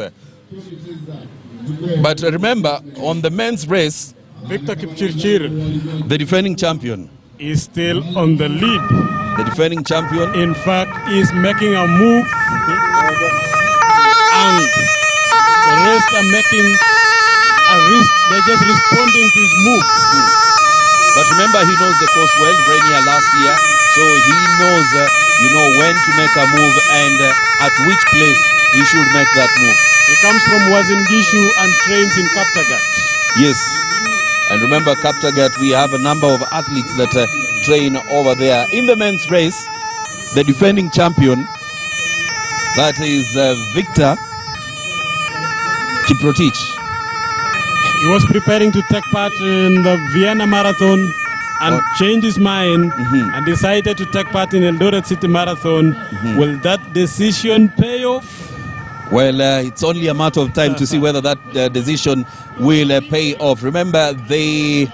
Speaker 1: But remember, on the men's race,
Speaker 2: Victor Kipchirchir,
Speaker 1: the defending champion,
Speaker 2: is still on the lead.
Speaker 1: The defending champion,
Speaker 2: in fact, is making a move, and the rest are making a risk. They're just responding to his move.
Speaker 1: But remember, he knows the course well, Rainier last year, so he knows, when to make a move and at which place he should make that move.
Speaker 2: He comes from Wazingishu and trains in Kaptagat.
Speaker 1: Yes. And remember, Kaptagat, we have a number of athletes that train over there. In the men's race, the defending champion, that is Victor Kiprotich.
Speaker 2: He was preparing to take part in the Vienna Marathon and changed his mind and decided to take part in Eldoret City Marathon. Will that decision pay off?
Speaker 1: Well, it's only a matter of time to see whether that decision will pay off. Remember, the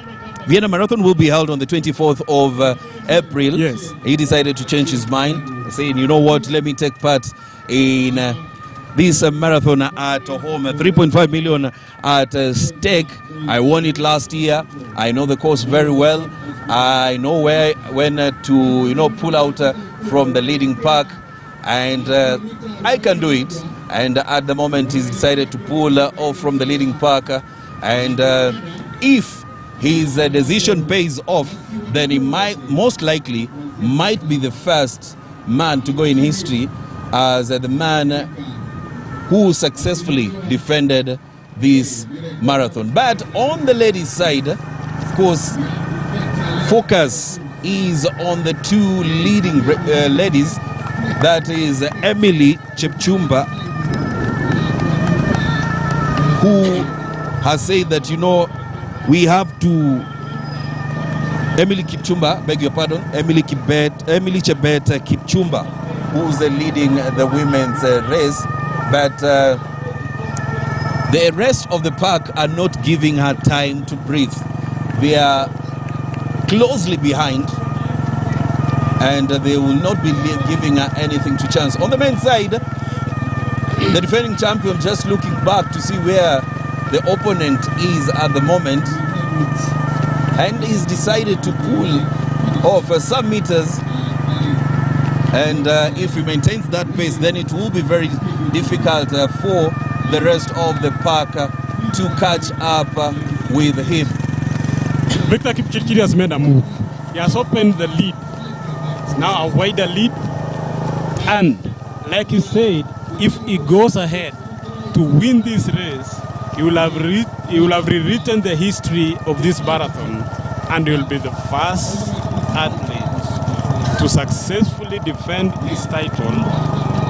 Speaker 1: Vienna Marathon will be held on the 24th of April.
Speaker 2: Yes.
Speaker 1: He decided to change his mind, saying, you know what, let me take part in this marathon at home. 3.5 million at stake. I won it last year. I know the course very well. I know when to pull out from the leading pack, and I can do it. And at the moment, he's decided to pull off from the leading pack. And if his decision pays off, then he most likely might be the first man to go in history as the man who successfully defended this marathon. But on the ladies' side, of course, focus is on the two leading ladies. That is Emily Chepchumba, who has said that, we have to, Emily Kipchumba, beg your pardon, Emily Chebet Kipchumba, who's leading the women's race, but the rest of the pack are not giving her time to breathe. They are closely behind, and they will not be giving her anything to chance. On the men's side, the defending champion just looking back to see where the opponent is at the moment, and he's decided to pull off some meters, and if he maintains that pace, then it will be very difficult for the rest of the pack to catch up with him.
Speaker 2: Victor Kipchirchir has made a move. He has opened the lead. It's now a wider lead, and like you said, if he goes ahead to win this race, he will have rewritten the history of this marathon, and he will be the first athlete to successfully defend his title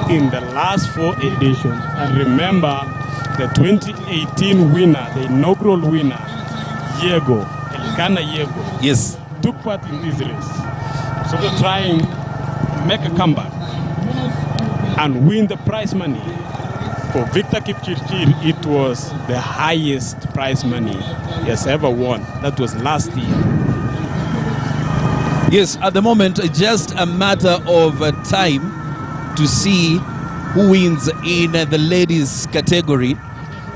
Speaker 2: in the last 4 editions. And remember, the 2018 winner, the inaugural winner, Elkana Yego,
Speaker 1: Yes.
Speaker 2: took part in this race. So to try and make a comeback and win the prize money. For Victor Kipchirchir, it was the highest prize money he has ever won. That was last year.
Speaker 1: Yes, at the moment, just a matter of time to see who wins in the ladies category.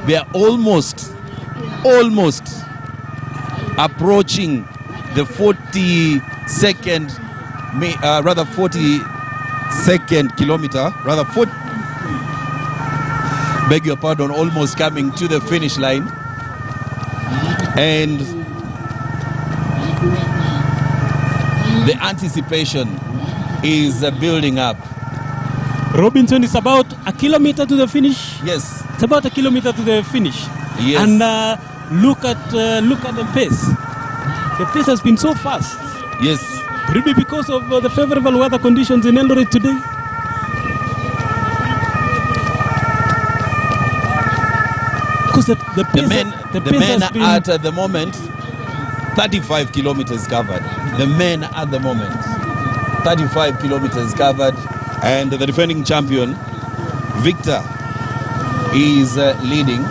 Speaker 1: They are almost approaching the 40-second kilometer, beg your pardon, almost coming to the finish line. And the anticipation is building up.
Speaker 2: Robinson, is about a kilometer to the finish.
Speaker 1: Yes.
Speaker 2: It's about a kilometer to the finish.
Speaker 1: Yes.
Speaker 2: And look at the pace. The pace has been so fast.
Speaker 1: Yes.
Speaker 2: Maybe because of the favorable weather conditions in Eldoret today. Because the
Speaker 1: men at the moment, 35 kilometers covered. The men at the moment, 35 kilometers covered. And the defending champion, Victor, is leading.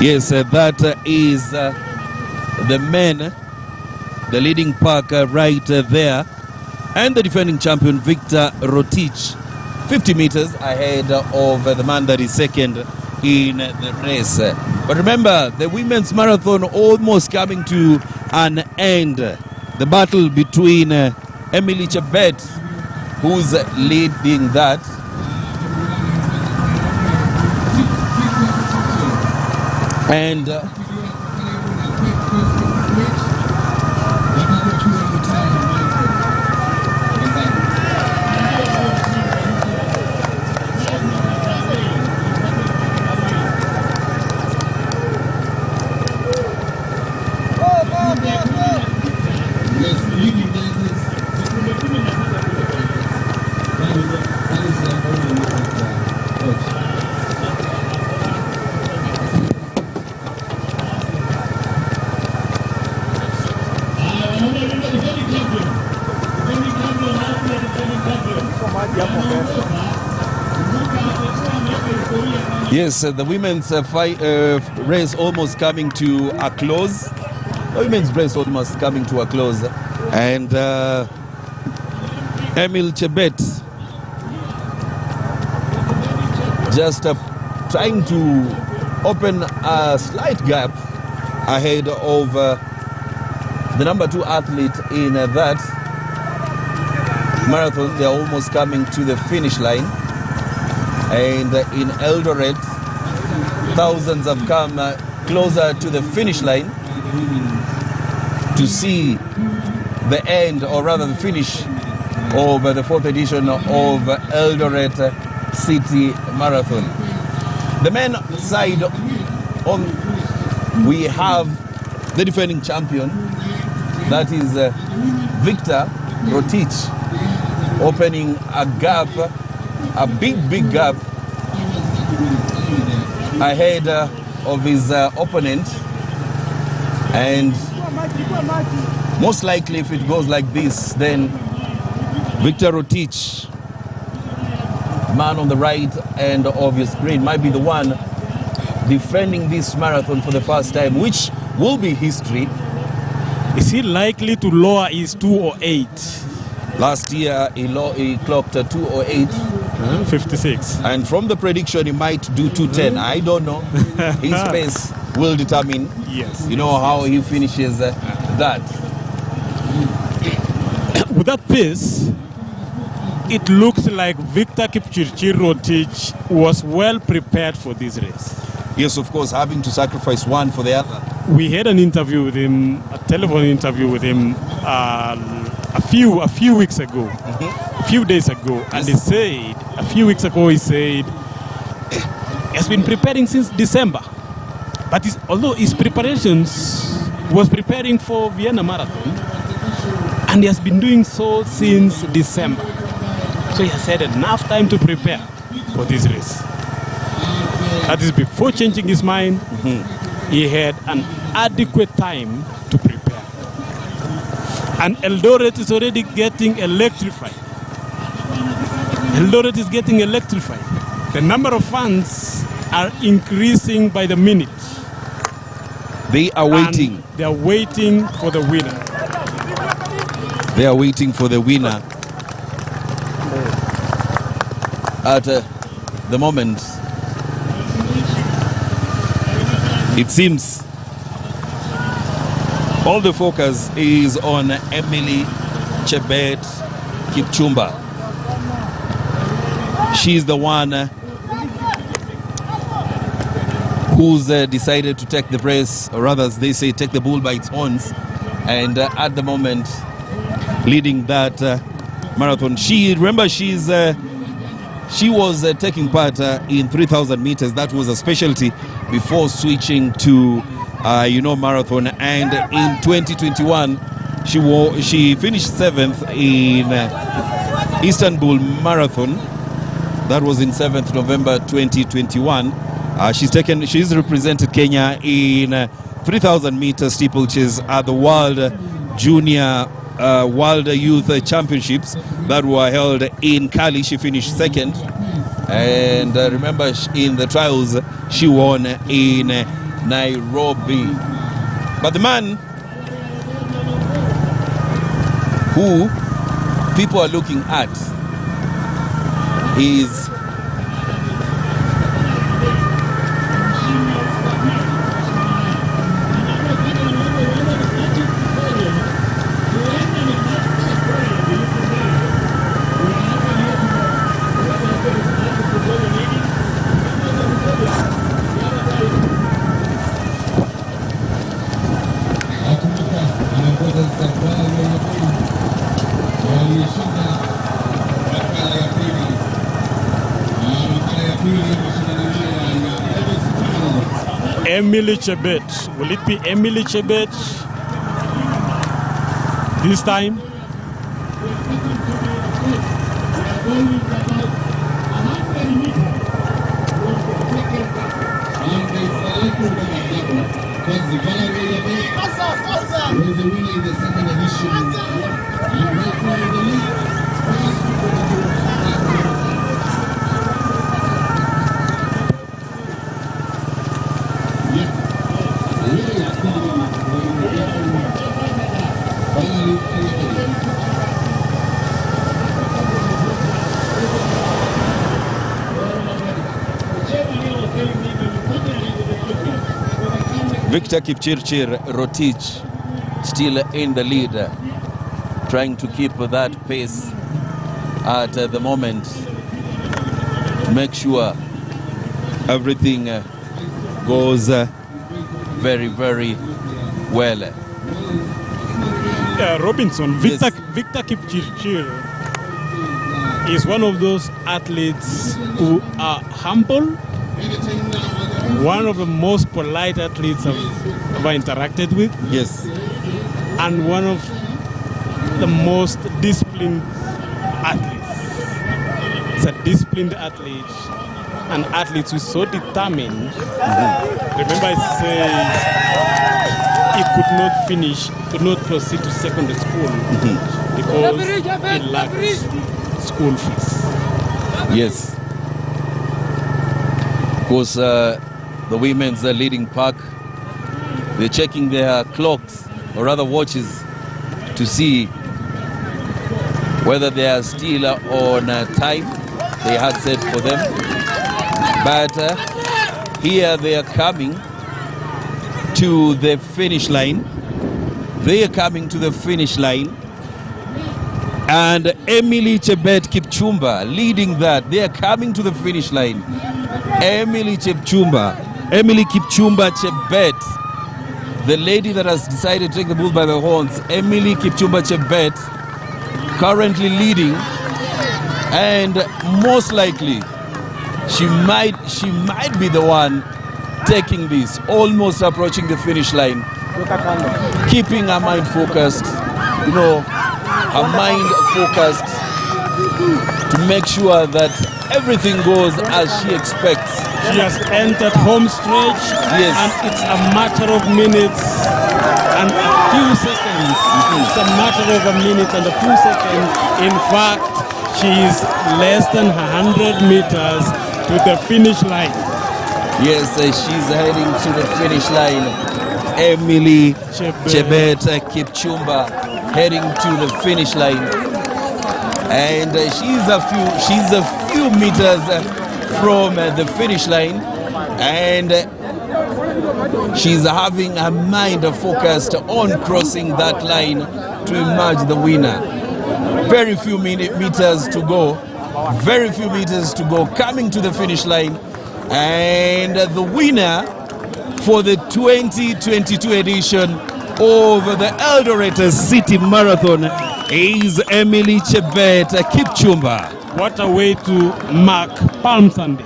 Speaker 1: Yes, that is the men, the leading pack right there. And the defending champion, Victor Rotich, 50 meters ahead of the man that is second in the race. But remember, the women's marathon almost coming to an end. The battle between Emily Chebet, who's leading that, and yes, the women's race almost coming to a close. The women's race almost coming to a close. And Emil Chebet just trying to open a slight gap ahead of the number 2 athlete in that marathon. They're almost coming to the finish line. And in Eldoret, thousands have come closer to the finish line to see the end, or rather the finish, of the 4th edition of Eldoret City Marathon. The men side, we have the defending champion, that is Victor Rotich, opening a gap, a big gap ahead of his opponent. And most likely, if it goes like this, then Victor Rotich, man on the right end of your screen, might be the one defending this marathon for the first time, which will be history.
Speaker 2: Is he likely to lower his 208?
Speaker 1: Last year, he clocked 208.
Speaker 2: 56.
Speaker 1: And from the prediction, he might do 210. I don't know. His pace will determine,
Speaker 2: yes,
Speaker 1: you know, how he finishes that.
Speaker 2: With that pace, it looks like Victor Kipchirchir Rotich was well prepared for this race.
Speaker 1: Yes, of course, having to sacrifice one for the other.
Speaker 2: we had an interview with him, a telephone interview with him a few weeks ago, a few days ago, and he said, a few weeks ago, he said, he has been preparing since December. But although his preparations was preparing for Vienna Marathon, and he has been doing so since December. So he has had enough time to prepare for this race. That is before changing his mind, he had an adequate time to prepare. And Eldoret is already getting electrified. Eldoret is getting electrified. The number of fans are increasing by the minute.
Speaker 1: They are waiting.
Speaker 2: And they are waiting for the winner.
Speaker 1: They are waiting for the winner. At the moment, it seems all the focus is on Emily Chebet Kipchumba. She's the one who's decided to take the race, or rather, as they say, take the bull by its horns, and at the moment, leading that marathon. She was taking part in 3,000 meters. That was a specialty before switching to marathon. And in 2021, she finished 7th in Istanbul Marathon. That was in 7th November 2021. She's represented Kenya in 3,000 meter steeplechase at the World Junior World Youth Championships that were held in Cali. She finished 2nd, and remember, in the trials she won in Nairobi. But the man who people are looking at is
Speaker 2: Emily Chebet. Will it be Emily Chebet this time?
Speaker 1: Victor Kipchirchir Rotich still in the lead, trying to keep that pace at the moment. Make sure everything goes very, very well.
Speaker 2: Robinson, Victor Kipchirchir is one of those athletes who are humble, one of the most polite athletes I've interacted with.
Speaker 1: Yes.
Speaker 2: And one of the most disciplined athletes. It's a disciplined athlete, an athlete who's so determined. Remember, it says he could not proceed to secondary school because he lacked school fees.
Speaker 1: Yes. Of course, the women's leading pack, they're checking their clocks, or rather watches, to see whether they are still on time they had set for them. But here they are coming to the finish line. They are coming to the finish line. And Emily Chebet Kipchumba leading that. They are coming to the finish line. Emily Kipchumba Chebet the lady that has decided to take the bull by the horns, Emily Kipchumba Chebet, currently leading, and most likely she might be the one taking this, almost approaching the finish line, keeping her mind focused, you know, her mind focused to make sure that everything goes as she expects.
Speaker 2: She has entered home stretch,
Speaker 1: yes,
Speaker 2: and it's a matter of minutes and a few seconds. It's a matter of a minute and a few seconds. In fact, she is less than 100 meters to the finish line.
Speaker 1: Yes, she's heading to the finish line. Emily Chebet Kipchumba heading to the finish line, and she's a few meters from the finish line, and she's having her mind focused on crossing that line to emerge the winner. Very few meters to go. Very few meters to go. Coming to the finish line, and the winner for the 2022 edition of the Eldoret City Marathon is Emily Chebet Kipchumba.
Speaker 2: What a way to mark Palm Sunday.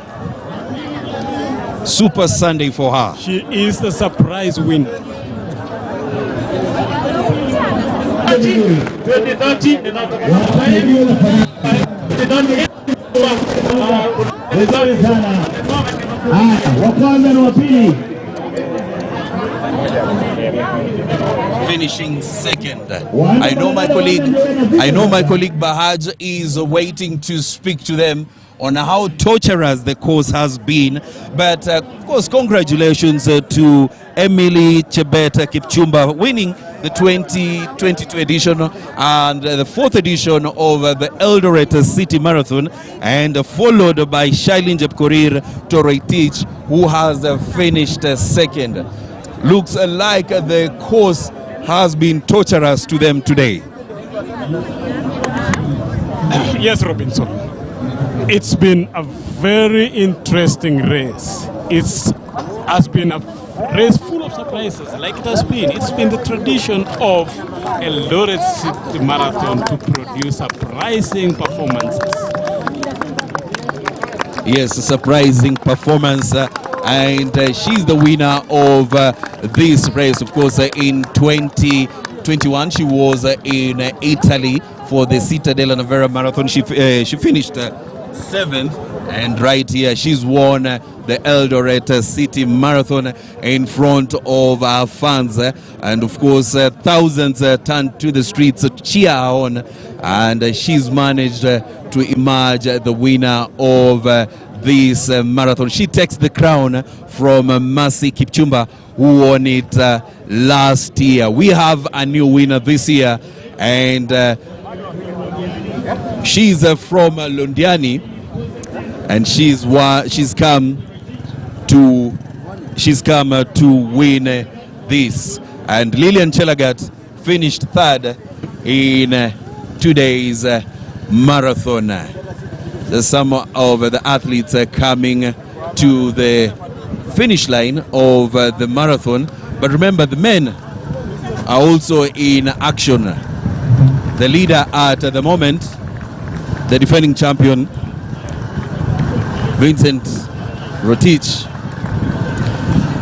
Speaker 1: Super Sunday for her.
Speaker 2: She is the surprise winner.
Speaker 3: 2030
Speaker 1: finishing second. I know my colleague Bahaj is waiting to speak to them on how torturous the course has been, but of course congratulations to Emily Chebet Kipchumba winning the 2022 edition and the 4th edition of the Eldoret City Marathon, and followed by Shailin Jepkorir Toroitich, who has finished second. Looks like the course has been torturous to them today.
Speaker 2: Yes, Robinson. It's been a very interesting race. It has been a race full of surprises, like it has been. It's been the tradition of Eldoret City Marathon to produce surprising performances.
Speaker 1: Yes, a surprising performance, and she's the winner of this race. Of course, in 2021, she was in Italy for the Città della Nevera Marathon. She finished 7th, and right here she's won the Eldoret City Marathon in front of our fans, and of course thousands turned to the streets to cheer her on, and she's managed to emerge the winner of this marathon. She takes the crown from Mercy Kipchumba, who won it last year. We have a new winner this year, and she's from Londiani, and she's come to win this. And Lillian Chelagat finished 3rd in today's marathon. Some of the athletes coming to the finish line of the marathon, but remember, the men are also in action. The leader at the moment, the defending champion, Vincent Rotich.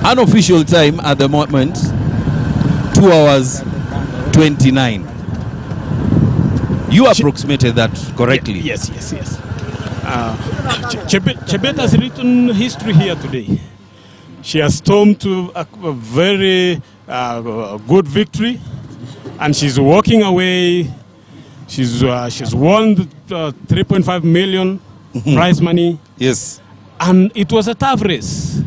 Speaker 1: Unofficial time at the moment, 2 hours 29. You approximated that correctly.
Speaker 2: Yes. Chebet has written history here today. She has stormed to a very good victory, and she's walking away. She's won the 3.5 million prize money.
Speaker 1: Yes.
Speaker 2: And it was a tough race.